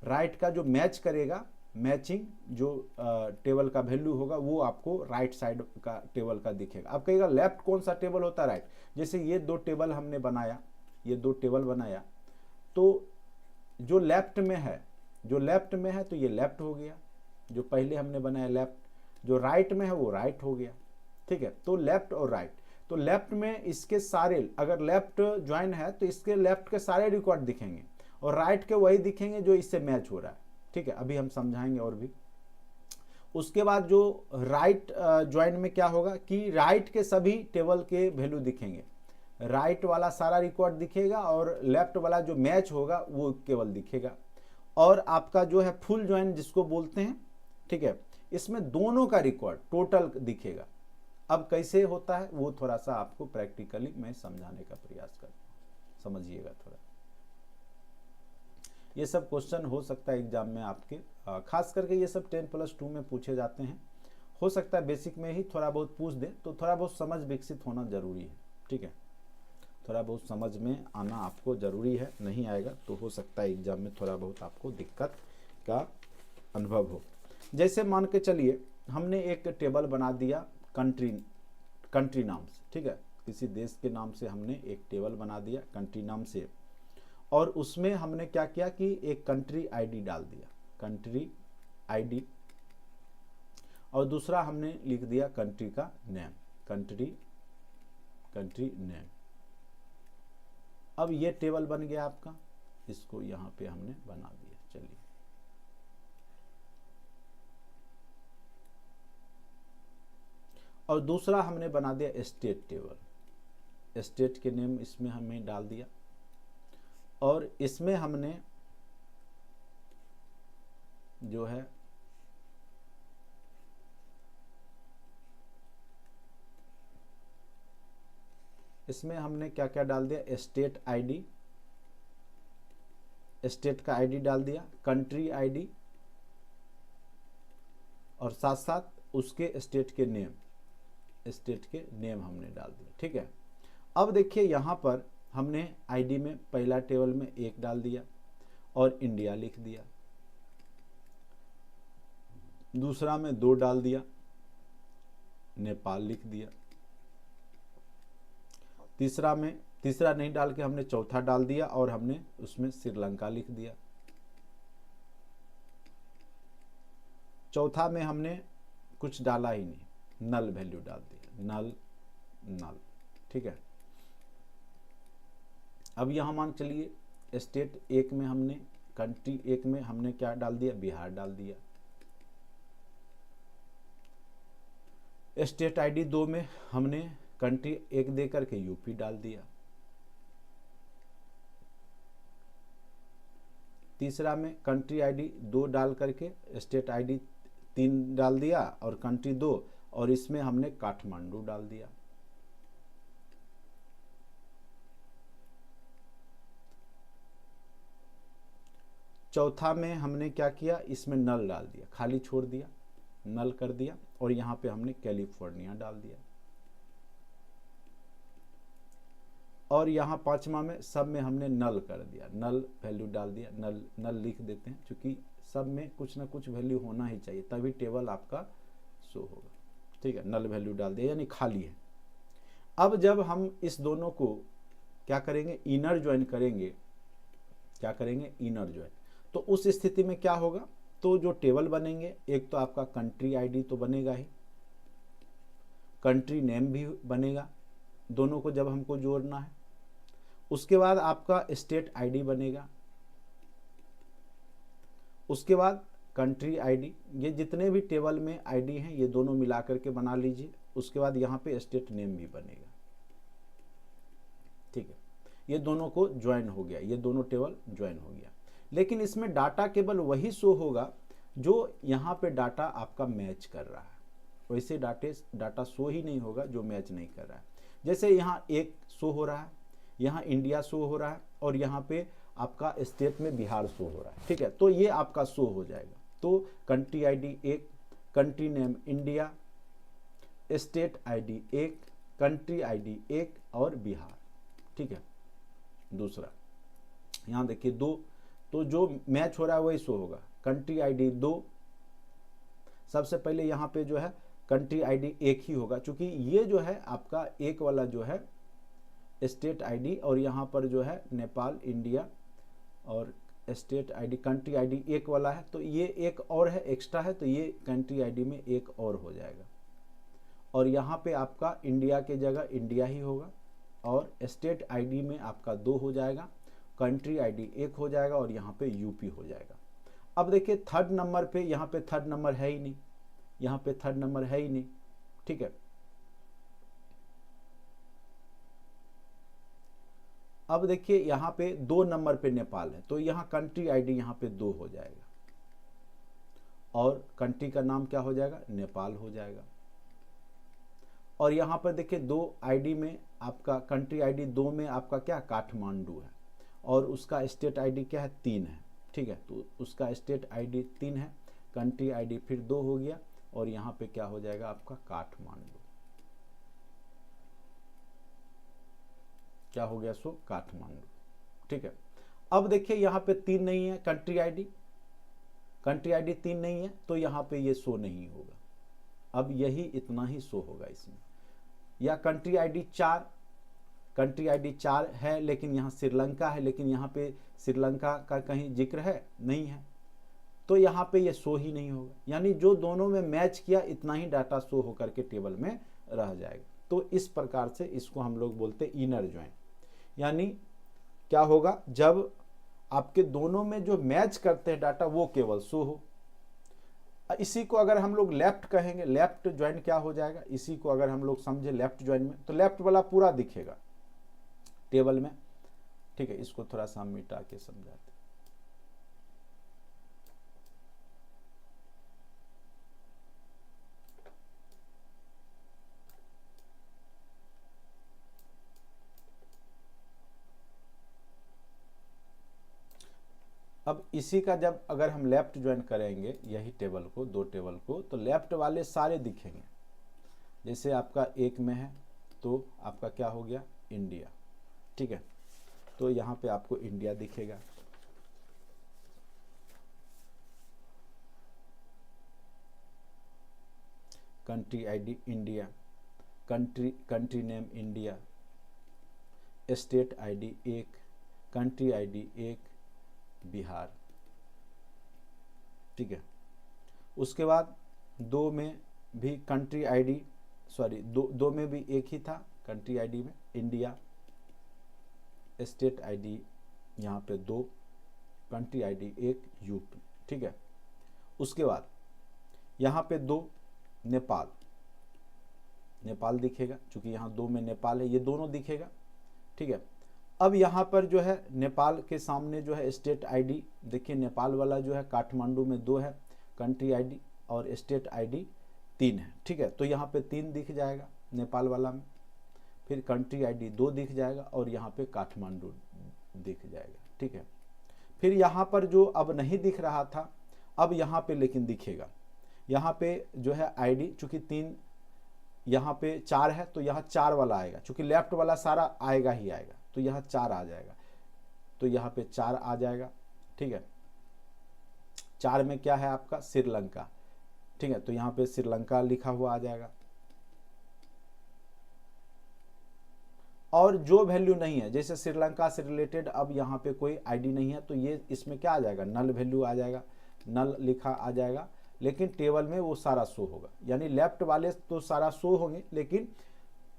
राइट का जो मैच करेगा, मैचिंग जो टेबल का वैल्यू होगा वो आपको राइट साइड का टेबल का दिखेगा। अब कहेगा लेफ्ट कौन सा टेबल होता है, राइट। जैसे ये दो टेबल हमने बनाया, ये दो टेबल बनाया, तो जो लेफ्ट में है, जो लेफ्ट में है तो ये लेफ्ट हो गया, जो पहले हमने बनाया लेफ्ट, जो राइट में है वो राइट हो गया, ठीक है। तो लेफ्ट और राइट, तो लेफ्ट में इसके सारे, अगर लेफ्ट ज्वाइन है तो इसके लेफ्ट के सारे रिकॉर्ड दिखेंगे, और राइट के वही दिखेंगे जो इससे मैच हो रहा है, ठीक है। अभी हम समझाएंगे और भी। उसके बाद जो राइट ज्वाइन में क्या होगा कि राइट के सभी टेबल के वैल्यू दिखेंगे, राइट वाला सारा रिकॉर्ड दिखेगा और लेफ्ट वाला जो मैच होगा वो केवल दिखेगा। और आपका जो है फुल ज्वाइन जिसको बोलते हैं, ठीक है, इसमें दोनों का रिकॉर्ड टोटल दिखेगा। अब कैसे होता है वो थोड़ा सा आपको प्रैक्टिकली मैं समझाने का प्रयास करता हूँ, समझिएगा थोड़ा। ये सब क्वेश्चन हो सकता है एग्जाम में आपके, खास करके ये सब 10+2 में पूछे जाते हैं। हो सकता है बेसिक में ही थोड़ा बहुत पूछ दे, तो थोड़ा बहुत समझ विकसित होना जरूरी है, ठीक है। थोड़ा बहुत समझ में आना आपको ज़रूरी है, नहीं आएगा तो हो सकता है एग्जाम में थोड़ा बहुत आपको दिक्कत का अनुभव हो। जैसे मान के चलिए हमने एक टेबल बना दिया कंट्री नाम से, ठीक है, किसी देश के नाम से हमने एक टेबल बना दिया कंट्री नाम से, और उसमें हमने क्या किया कि एक कंट्री आईडी डाल दिया, कंट्री आईडी, और दूसरा हमने लिख दिया कंट्री का नेम, कंट्री नेम। अब ये टेबल बन गया आपका, इसको यहां पे हमने बना दिया। चलिए और दूसरा हमने बना दिया स्टेट टेबल, स्टेट के नेम इसमें हमें डाल दिया, और इसमें हमने जो है इसमें हमने क्या क्या डाल दिया, स्टेट आईडी, स्टेट का आईडी डाल दिया, कंट्री आईडी, और साथ साथ उसके स्टेट के नेम हमने डाल दिया, ठीक है। अब देखिए यहां पर हमने आईडी में पहला टेबल में 1 डाल दिया और इंडिया लिख दिया, दूसरा में 2 डाल दिया, नेपाल लिख दिया, तीसरा नहीं डाल के हमने चौथा डाल दिया और हमने उसमें श्रीलंका लिख दिया। चौथा में हमने कुछ डाला ही नहीं, नल वैल्यू डाल दिया, नल, ठीक है। अब यहां मान चलिए स्टेट 1 में हमने, कंट्री 1 में हमने क्या डाल दिया, बिहार डाल दिया। स्टेट आईडी 2 में हमने कंट्री 1 दे करके यूपी डाल दिया। तीसरा में कंट्री आईडी 2 डाल करके स्टेट आईडी 3 डाल दिया और कंट्री 2, और इसमें हमने काठमांडू डाल दिया। चौथा में हमने क्या किया, इसमें नल डाल दिया, खाली छोड़ दिया, नल कर दिया, और यहां पे हमने कैलिफोर्निया डाल दिया। और यहाँ 5वां में सब में हमने नल कर दिया, नल वैल्यू डाल दिया, नल लिख देते हैं, क्योंकि सब में कुछ ना कुछ वैल्यू होना ही चाहिए, तभी टेबल आपका शो होगा। ठीक है, नल वैल्यू डाल दिया यानी खाली है। अब जब हम इस दोनों को क्या करेंगे, इनर ज्वाइन करेंगे, क्या करेंगे, इनर ज्वाइन, तो उस स्थिति में क्या होगा, तो जो टेबल बनेंगे, एक तो आपका कंट्री आईडी तो बनेगा ही, कंट्री नेम भी बनेगा, दोनों को जब हमको जोड़ना है। उसके बाद आपका स्टेट आईडी बनेगा, उसके बाद कंट्री आईडी, ये जितने भी टेबल में आईडी हैं ये दोनों मिला करके बना लीजिए। उसके बाद यहाँ पे स्टेट नेम भी बनेगा। ठीक है, ये दोनों को ज्वाइन हो गया, ये दोनों टेबल ज्वाइन हो गया। लेकिन इसमें डाटा केवल वही शो होगा जो यहाँ पे डाटा आपका मैच कर रहा है, वैसे डाटा शो ही नहीं होगा जो मैच नहीं कर रहा है। जैसे यहाँ एक शो हो रहा है, यहाँ इंडिया शो हो रहा है, और यहाँ पे आपका स्टेट में बिहार शो हो रहा है। ठीक है, तो ये आपका शो हो जाएगा। तो कंट्री आईडी एक, country name India, state ID एक, कंट्री आईडी एक और बिहार। ठीक है, दूसरा यहाँ देखिए 2, तो जो मैच हो रहा है वही शो होगा। कंट्री आईडी 2, सबसे पहले यहाँ पे जो है कंट्री आईडी एक ही होगा, क्योंकि ये जो है आपका एक वाला जो है स्टेट आईडी, और यहाँ पर जो है नेपाल, इंडिया और स्टेट आईडी, कंट्री आईडी एक वाला है, तो ये एक और है, एक्स्ट्रा है, तो ये कंट्री आईडी में एक और हो जाएगा। और यहाँ पे आपका इंडिया के जगह इंडिया ही होगा, और स्टेट आईडी में आपका 2 हो जाएगा, कंट्री आईडी 1 हो जाएगा, और यहाँ पे यूपी हो जाएगा। अब देखिए थर्ड नंबर पे, यहाँ पे थर्ड नंबर है ही नहीं, यहाँ पे थर्ड नंबर है ही नहीं। ठीक है, अब देखिए यहाँ पे 2 नंबर पे नेपाल है, तो यहाँ कंट्री आईडी यहाँ पे 2 हो जाएगा, और कंट्री का नाम क्या हो जाएगा, नेपाल हो जाएगा। और यहाँ पर देखिए 2 आईडी में आपका कंट्री आईडी 2 में आपका क्या, काठमांडू है, और उसका स्टेट आईडी क्या है, 3 है। ठीक है, तो उसका स्टेट आईडी 3 है, कंट्री आईडी फिर 2 हो गया, और यहाँ पे क्या हो जाएगा आपका काठमांडू, क्या हो गया, सो काठमांडू। ठीक है, अब देखिए यहाँ पे 3 नहीं है, कंट्री आईडी 3 नहीं है, तो यहाँ पे ये शो नहीं होगा। अब यही इतना ही शो होगा इसमें। या कंट्री आईडी 4 है, लेकिन यहाँ श्रीलंका है, लेकिन यहाँ पे श्रीलंका का कहीं जिक्र है, नहीं है, तो यहाँ पे ये शो ही नहीं होगा। यानी जो दोनों में मैच किया इतना ही डाटा शो होकर के टेबल में रह जाएगा। तो इस प्रकार से इसको हम लोग बोलते हैं इनर ज्वाइन। यानी क्या होगा, जब आपके दोनों में जो मैच करते हैं डाटा वो केवल शो हो। इसी को अगर हम लोग लेफ्ट कहेंगे, लेफ्ट ज्वाइन क्या हो जाएगा, इसी को अगर हम लोग समझे लेफ्ट ज्वाइन में, तो लेफ्ट वाला पूरा दिखेगा टेबल में। ठीक है, इसको थोड़ा सा हम मिटा के समझाते। अब इसी का जब अगर हम लेफ्ट ज्वाइन करेंगे यही टेबल को, 2 टेबल को, तो लेफ्ट वाले सारे दिखेंगे। जैसे आपका 1 में है तो आपका क्या हो गया, इंडिया। ठीक है, तो यहाँ पे आपको इंडिया दिखेगा। Country ID India, country name India, state ID 1, country ID 1 Bihar. ठीक है, उसके बाद 2 में भी कंट्री आईडी, सॉरी 2 में भी एक ही था, कंट्री आईडी में इंडिया, स्टेट आईडी यहाँ पे 2, कंट्री आईडी 1 यूपी। ठीक है, उसके बाद यहाँ पे 2 नेपाल दिखेगा, क्योंकि यहाँ 2 में नेपाल है, ये दोनों दिखेगा। ठीक है, अब यहाँ पर जो है नेपाल के सामने जो है स्टेट आईडी, देखिए नेपाल वाला जो है काठमांडू में 2 है, कंट्री आईडी और स्टेट आईडी 3 है। ठीक है, तो यहाँ पे 3 दिख जाएगा नेपाल वाला में, फिर कंट्री आईडी 2 दिख जाएगा, और यहाँ पे काठमांडू दिख जाएगा। ठीक है, फिर यहाँ पर जो अब नहीं दिख रहा था, अब यहाँ पे लेकिन दिखेगा। यहाँ पे जो है आईडी, चूंकि 3 यहाँ पे 4 है, तो यहाँ 4 वाला आएगा, चूंकि लेफ्ट वाला सारा आएगा ही आएगा, तो यहाँ 4 आ जाएगा, तो यहाँ पे 4 आ जाएगा। ठीक है, 4 में क्या है आपका, श्रीलंका, ठीक है, तो यहाँ पे श्रीलंका लिखा हुआ आ जाएगा। और जो वैल्यू नहीं है, जैसे श्रीलंका से रिलेटेड अब यहाँ पे कोई आईडी नहीं है, तो ये इसमें क्या आ जाएगा, नल वैल्यू आ जाएगा, नल लिखा आ जाएगा, लेकिन टेबल में वो सारा शो होगा। यानी लेफ्ट वाले तो सारा शो होंगे, लेकिन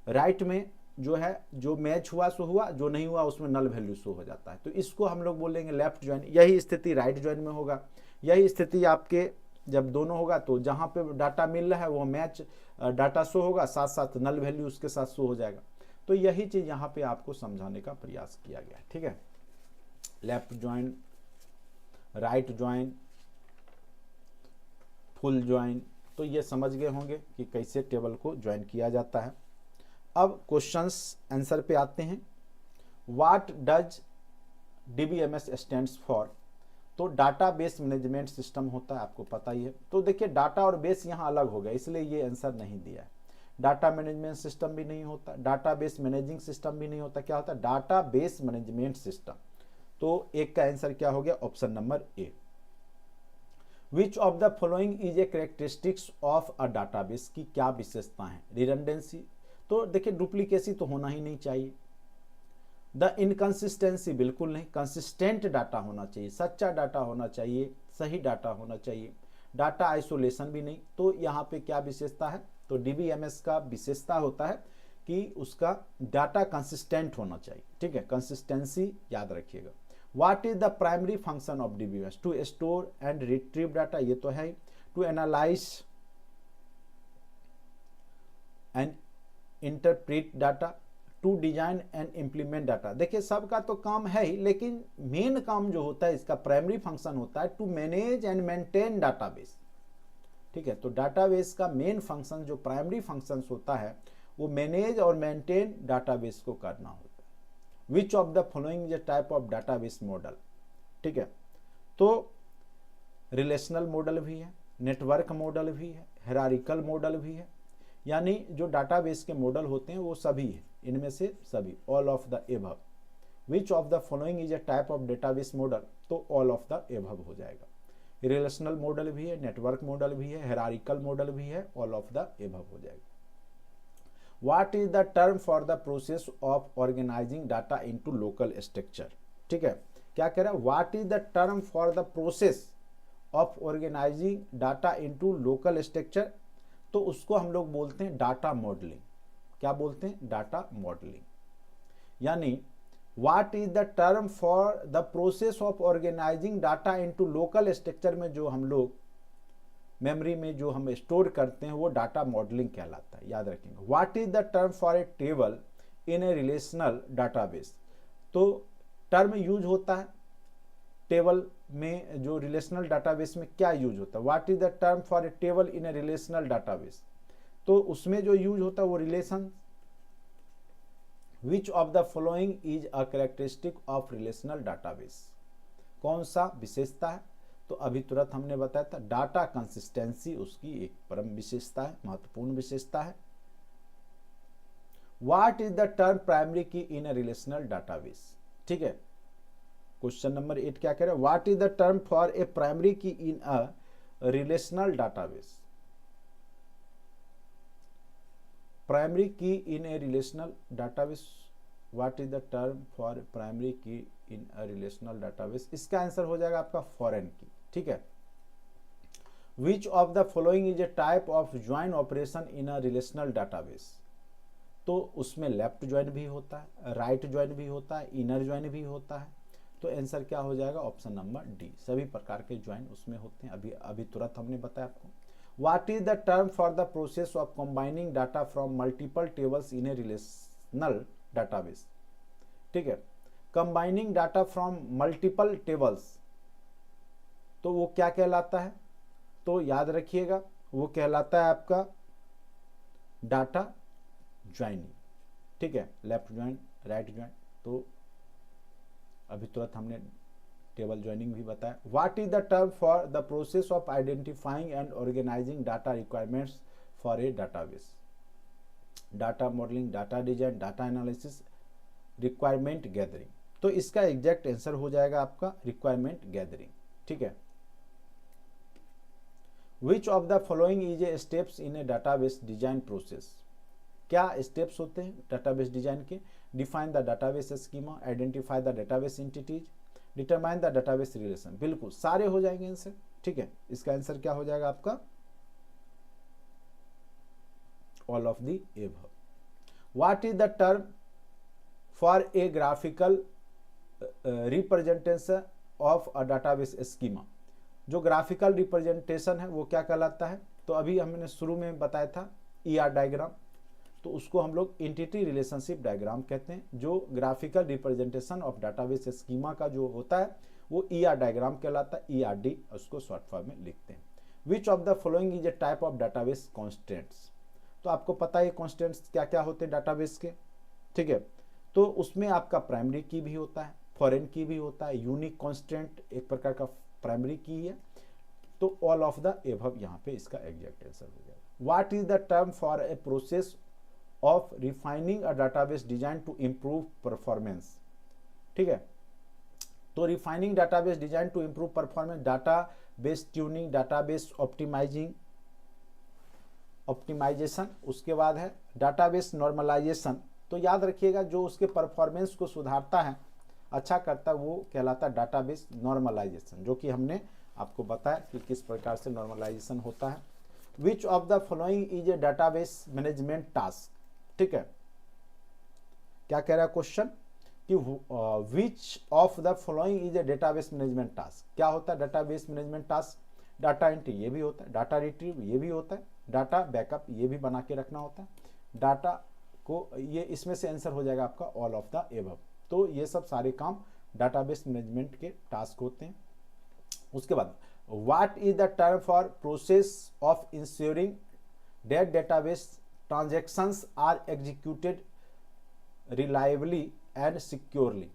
राइट में जो है, जो मैच हुआ सो हुआ, जो नहीं हुआ उसमें नल वैल्यू शो हो जाता है। तो इसको हम लोग बोलेंगे लेफ्ट ज्वाइन। यही स्थिति राइट ज्वाइन में होगा। यही स्थिति आपके जब दोनों होगा, तो जहाँ पे डाटा मिल रहा है वो मैच डाटा शो होगा, साथ साथ नल वैल्यू उसके साथ शो हो जाएगा। तो यही चीज़ यहाँ पे आपको समझाने का प्रयास किया गया है। ठीक है, left join, right join, full join, तो ये समझ गए होंगे कि कैसे टेबल को ज्वाइन किया जाता है। अब क्वेश्चंस आंसर पे आते हैं। What does DBMS stands for? तो डाटा बेस मैनेजमेंट सिस्टम होता है, आपको पता ही है। तो देखिए डाटा और बेस यहाँ अलग हो गया, इसलिए ये आंसर नहीं दिया है। डाटा मैनेजमेंट सिस्टम भी नहीं होता, डाटा बेस मैनेजिंग सिस्टम भी नहीं होता। क्या होता है? Data base management system. तो एक का आंसर क्या हो गया? Option number A. Which of the following is A characteristics of a database? की क्या विशेषता है? रिडंडेंसी, तो देखिए डुप्लीकेसी तो होना ही नहीं चाहिए। द इनकंसिस्टेंसी, बिल्कुल नहीं, कंसिस्टेंट डाटा होना चाहिए, सच्चा डाटा होना चाहिए, सही डाटा होना चाहिए। डाटा आइसोलेशन भी नहीं। तो यहाँ पे क्या विशेषता है? तो DBMS का विशेषता होता है कि उसका डाटा कंसिस्टेंट होना चाहिए। ठीक है, कंसिस्टेंसी याद रखिएगा। What is the primary function of DBMS? To store and retrieve data, ये तो है। To analyse and interpret data, to design and implement data. देखिए सबका तो काम है ही, लेकिन मेन काम जो होता है इसका प्राइमरी फंक्शन होता है to manage and maintain database. ठीक है, तो डाटाबेस का मेन फंक्शन जो प्राइमरी फंक्शन होता है वो मैनेज और मेंटेन डाटाबेस को करना होता है। Which of the following is a type of database model? ठीक है, तो रिलेशनल मॉडल भी है, नेटवर्क मॉडल भी है, हायरार्किकल मॉडल भी है। यानी जो डाटाबेस के मॉडल होते हैं वो सभी है, इनमें से सभी, all of the above. Which of the following is a type of database model? तो ऑल ऑफ द एबव हो जाएगा। रिलेशनल मॉडल भी है, नेटवर्क मॉडल भी है, हायरार्किकल मॉडल भी है, ऑल ऑफ द एबव हो जाएगा। What is the term for the process of organising data into local structure? ठीक है, क्या कह रहा है? What is the term for the process of organising data into local structure? तो उसको हम लोग बोलते हैं डाटा मॉडलिंग। क्या बोलते हैं? Data modelling. यानी what is the term for the process of organising data into local structure में जो हम लोग मेमोरी में जो हम स्टोर करते हैं वो डाटा मॉडलिंग कहलाता है, याद रखेंगे। What is the term for a table in a relational database? तो टर्म यूज होता है टेबल में, जो रिलेशनल डाटाबेस में क्या यूज होता है? What is the term for a table in a relational database? तो उसमें जो यूज होता है वो relation. Which of the following is a characteristic of relational database? कौन सा विशेषता है? तो अभी तुरंत हमने बताया था, डाटा कंसिस्टेंसी उसकी एक परम विशेषता है, महत्वपूर्ण विशेषता है। What is the term primary key in a relational database? ठीक है, क्वेश्चन नंबर 8 क्या कह रहे हैं? What is the term for a primary key in a relational database? Primary key in a relational database, what is the term for primary key in a relational database? इसका answer हो जाएगा आपका foreign key. ठीक है, which of the following is a type of join operation in a relational database? तो उसमें left join भी होता है, राइट ज्वाइन भी होता है, इनर ज्वाइन भी होता है। तो आंसर क्या हो जाएगा? ऑप्शन नंबर डी, सभी प्रकार के ज्वाइन उसमें होते हैं। अभी तुरंत हमने बताया आपको। What is the term for the process of combining data from multiple tables in a relational database? ठीक है, combining data from multiple tables, तो वो क्या कहलाता है? तो याद रखिएगा, वो कहलाता है आपका डाटा ज्वाइनिंग। ठीक है, लेफ्ट ज्वाइन, राइट ज्वाइन। तो अभी तुरंत हमने टेबल ज्वाइनिंग भी बताया। What is the term for the process of identifying and organising data requirements for a database? Data modelling, data design, data analysis, requirement gathering. तो इसका एग्जैक्ट आंसर हो जाएगा आपका रिक्वायरमेंट गैदरिंग। ठीक है, which of the following is A steps in A database design process. क्या steps होते हैं डाटाबेस डिजाइन के? Define the database schema, identify the database entities, determine the database relation. बिल्कुल सारे हो जाएंगे आंसर, ठीक है। इसका आंसर क्या हो जाएगा आपका? All of the above. What is the term for A graphical representation of a database schema. जो ग्राफिकल रिप्रेजेंटेशन है वो क्या कहलाता है? तो अभी हमने शुरू में बताया था ईआर डायग्राम, तो उसको हम लोग एंटिटी रिलेशनशिप डायग्राम कहते हैं। जो graphical representation of database schema का जो होता है वो ईआर डायग्राम कहलाता है, ईआरडी उसको शॉर्ट फॉर्म में लिखते हैं। विच of the following is a type of database constants. तो आपको पता है कॉन्स्टेंट्स क्या क्या होते हैं डाटाबेस के, ठीक है। तो उसमें आपका प्राइमरी की भी होता है, फॉरेन की भी होता है, यूनिक कॉन्स्टेंट एक प्रकार का प्राइमरी की है। तो ऑल ऑफ द एबव यहाँ पे इसका एग्जैक्ट आंसर हो जाएगा। What is the term for a process of refining a database design to improve performance, ठीक है। तो refining database design to improve performance, database tuning, database optimisation, उसके बाद है डाटाबेस नॉर्मलाइजेशन। तो याद रखिएगा जो उसके परफॉर्मेंस को सुधारता है, अच्छा करता है, वो कहलाता है डाटाबेस नॉर्मलाइजेशन, जो कि हमने आपको बताया कि किस प्रकार से नॉर्मलाइजेशन होता है। Which of the following is A database management task, ठीक है। क्या कह रहा है क्वेश्चन कि विच of the following is A database management task. क्या होता है database management task? Data entry ये भी होता है, डाटा रिट्रीव ये भी होता है, डाटा बैकअप ये भी बना के रखना होता है, डाटा को ये इसमें से आंसर हो जाएगा आपका ऑल ऑफ द एबव। तो ये सब सारे काम डाटाबेस मैनेजमेंट के टास्क होते हैं। उसके बाद what is the term for process of ensuring that database transactions are executed reliably and securely.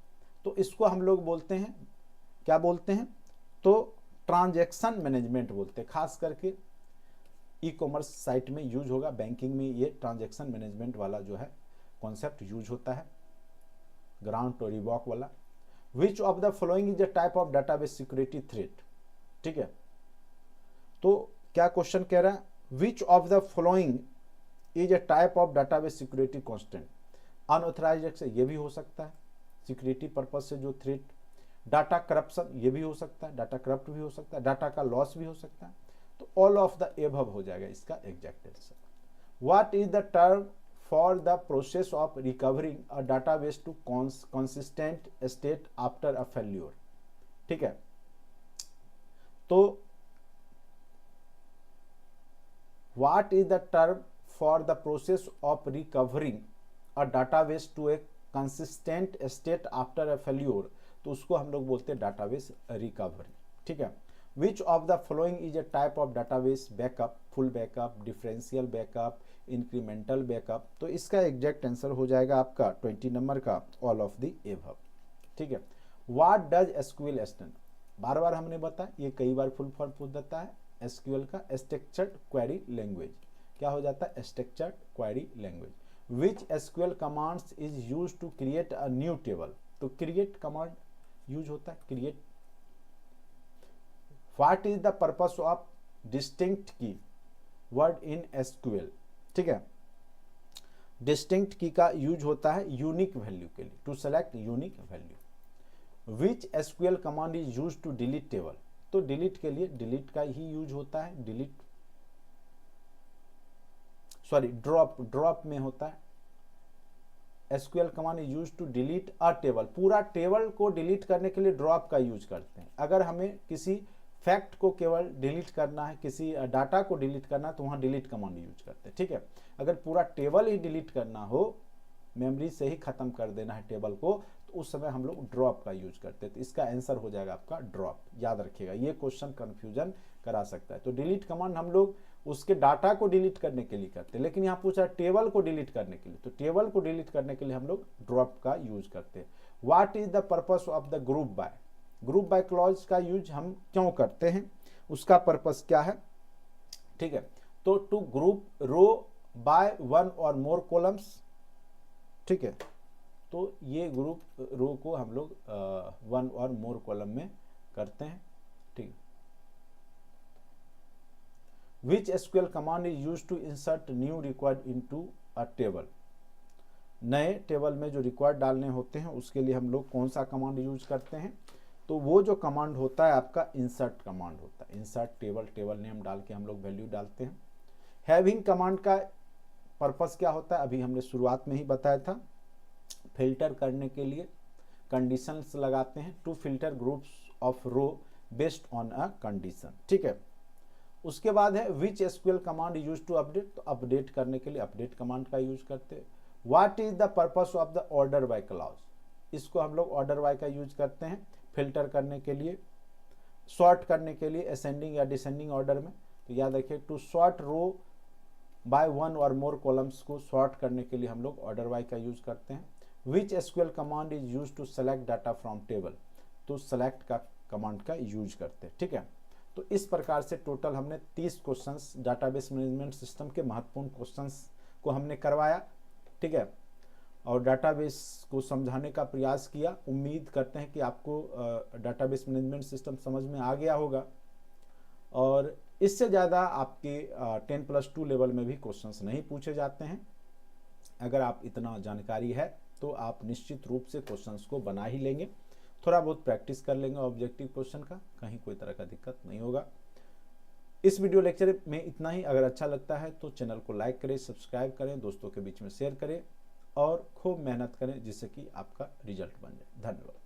तो इसको हम लोग बोलते हैं, क्या बोलते हैं? तो ट्रांजैक्शन मैनेजमेंट बोलते हैं। खास करके ई कॉमर्स साइट में यूज होगा, बैंकिंग में ये ट्रांजैक्शन मैनेजमेंट वाला जो है कॉन्सेप्ट यूज होता है, ग्राउंड टू रिबॉक वाला। Which of the following is a type of database security threat, ठीक है। तो क्या क्वेश्चन कह रहा है? Which of the following is a type of database security constant. Unauthorised access ये भी हो सकता है सिक्योरिटी पर्पज से जो थ्रेट। डाटा करप्शन ये भी हो सकता है, डाटा करप्ट भी हो सकता है, डाटा का लॉस भी हो सकता है। तो ऑल ऑफ द एबव हो जाएगा इसका exact answer. What is the term for the process of recovering a database to consistent state after a failure, ठीक है। तो what is the term for the process of recovering a database to a consistent state after a failure. तो उसको हम लोग बोलते हैं database recovery, ठीक है। Which of the following is a type of database backup, full backup, differential backup, incremental backup. तो इसका एग्जैक्ट आंसर हो जाएगा आपका 20 नंबर का ऑल ऑफ द एबव, ठीक है। व्हाट डज एसक्यूएल स्टैंड, बार बार हमने बताया, ये कई बार फुल फॉर्म पूछ देता है एसक्यूएल का, स्ट्रक्चर्ड क्वेरी लैंग्वेज। क्या हो जाता है? Structured query language. Which SQL commands is used to create a new table? तो create command यूज होता है, create। What is the purpose of distinct key word in SQL, ठीक है। distinct key का यूज होता है यूनिक वैल्यू के लिए, to select unique value. Which SQL command is used to delete table? तो delete के लिए delete का ही यूज होता है, delete सॉरी ड्रॉप में होता है। SQL command is use to delete a table, पूरा टेबल को डिलीट करने के लिए ड्रॉप का यूज करते हैं। अगर हमें किसी फैक्ट को केवल डिलीट करना है, किसी डाटा को डिलीट करना है, तो वहां डिलीट कमांड यूज करते हैं, ठीक है। अगर पूरा टेबल ही डिलीट करना हो, मेमोरी से ही खत्म कर देना है टेबल को, तो उस समय हम लोग ड्रॉप का यूज करते हैं। तो इसका आंसर हो जाएगा आपका ड्रॉप। याद रखिएगा, ये क्वेश्चन कंफ्यूजन करा सकता है। तो डिलीट कमांड हम लोग उसके डाटा को डिलीट करने के लिए करते हैं, लेकिन यहाँ पूछा टेबल को डिलीट करने के लिए, तो टेबल को डिलीट करने के लिए हम लोग ड्रॉप का यूज करते हैं। What is the purpose of the group by, group by clause का यूज हम क्यों करते हैं, उसका पर्पस क्या है, ठीक है। तो to group row by one or more columns, ठीक है। तो ये ग्रुप रो को हम लोग वन और मोर कॉलम में करते हैं, ठीक है। Which SQL command is use to insert new required into a table. नए टेबल में जो रिक्वायर्ड डालने होते हैं उसके लिए हम लोग कौन सा कमांड यूज करते हैं? तो वो जो कमांड होता है आपका इंसर्ट कमांड होता है। इंसर्ट टेबल, टेबल नेम डाल के हम लोग वैल्यू डालते हैं। हैविंग कमांड का पर्पस क्या होता है? अभी हमने शुरुआत में ही बताया था, फिल्टर करने के लिए कंडीशंस लगाते हैं to filter groups of row based on a condition, ठीक है। उसके बाद है which SQL command use to update, तो अपडेट करने के लिए अपडेट कमांड का यूज करते हैं। What is the purpose of the order by clause, इसको हम लोग ऑर्डर बाय का यूज करते हैं फिल्टर करने के लिए, सॉर्ट करने के लिए असेंडिंग या डिसेंडिंग ऑर्डर में। तो याद रखिए to sort row by one or more columns को सॉर्ट करने के लिए हम लोग ऑर्डर बाय का यूज करते हैं। Which SQL command is use to select data from table, तो सेलेक्ट का कमांड का यूज करते हैं, ठीक है। तो इस प्रकार से टोटल हमने 30 क्वेश्चंस डाटाबेस मैनेजमेंट सिस्टम के महत्वपूर्ण क्वेश्चंस को हमने करवाया, ठीक है, और डाटाबेस को समझाने का प्रयास किया। उम्मीद करते हैं कि आपको डाटाबेस मैनेजमेंट सिस्टम समझ में आ गया होगा और इससे ज़्यादा आपके 10+2 लेवल में भी क्वेश्चंस नहीं पूछे जाते हैं। अगर आप इतना जानकारी है तो आप निश्चित रूप से क्वेश्चंस को बना ही लेंगे। थोड़ा बहुत प्रैक्टिस कर लेंगे ऑब्जेक्टिव क्वेश्चन का, कहीं कोई तरह का दिक्कत नहीं होगा। इस वीडियो लेक्चर में इतना ही। अगर अच्छा लगता है तो चैनल को लाइक करें, सब्सक्राइब करें, दोस्तों के बीच में शेयर करें और खूब मेहनत करें जिससे कि आपका रिजल्ट बन जाए। धन्यवाद।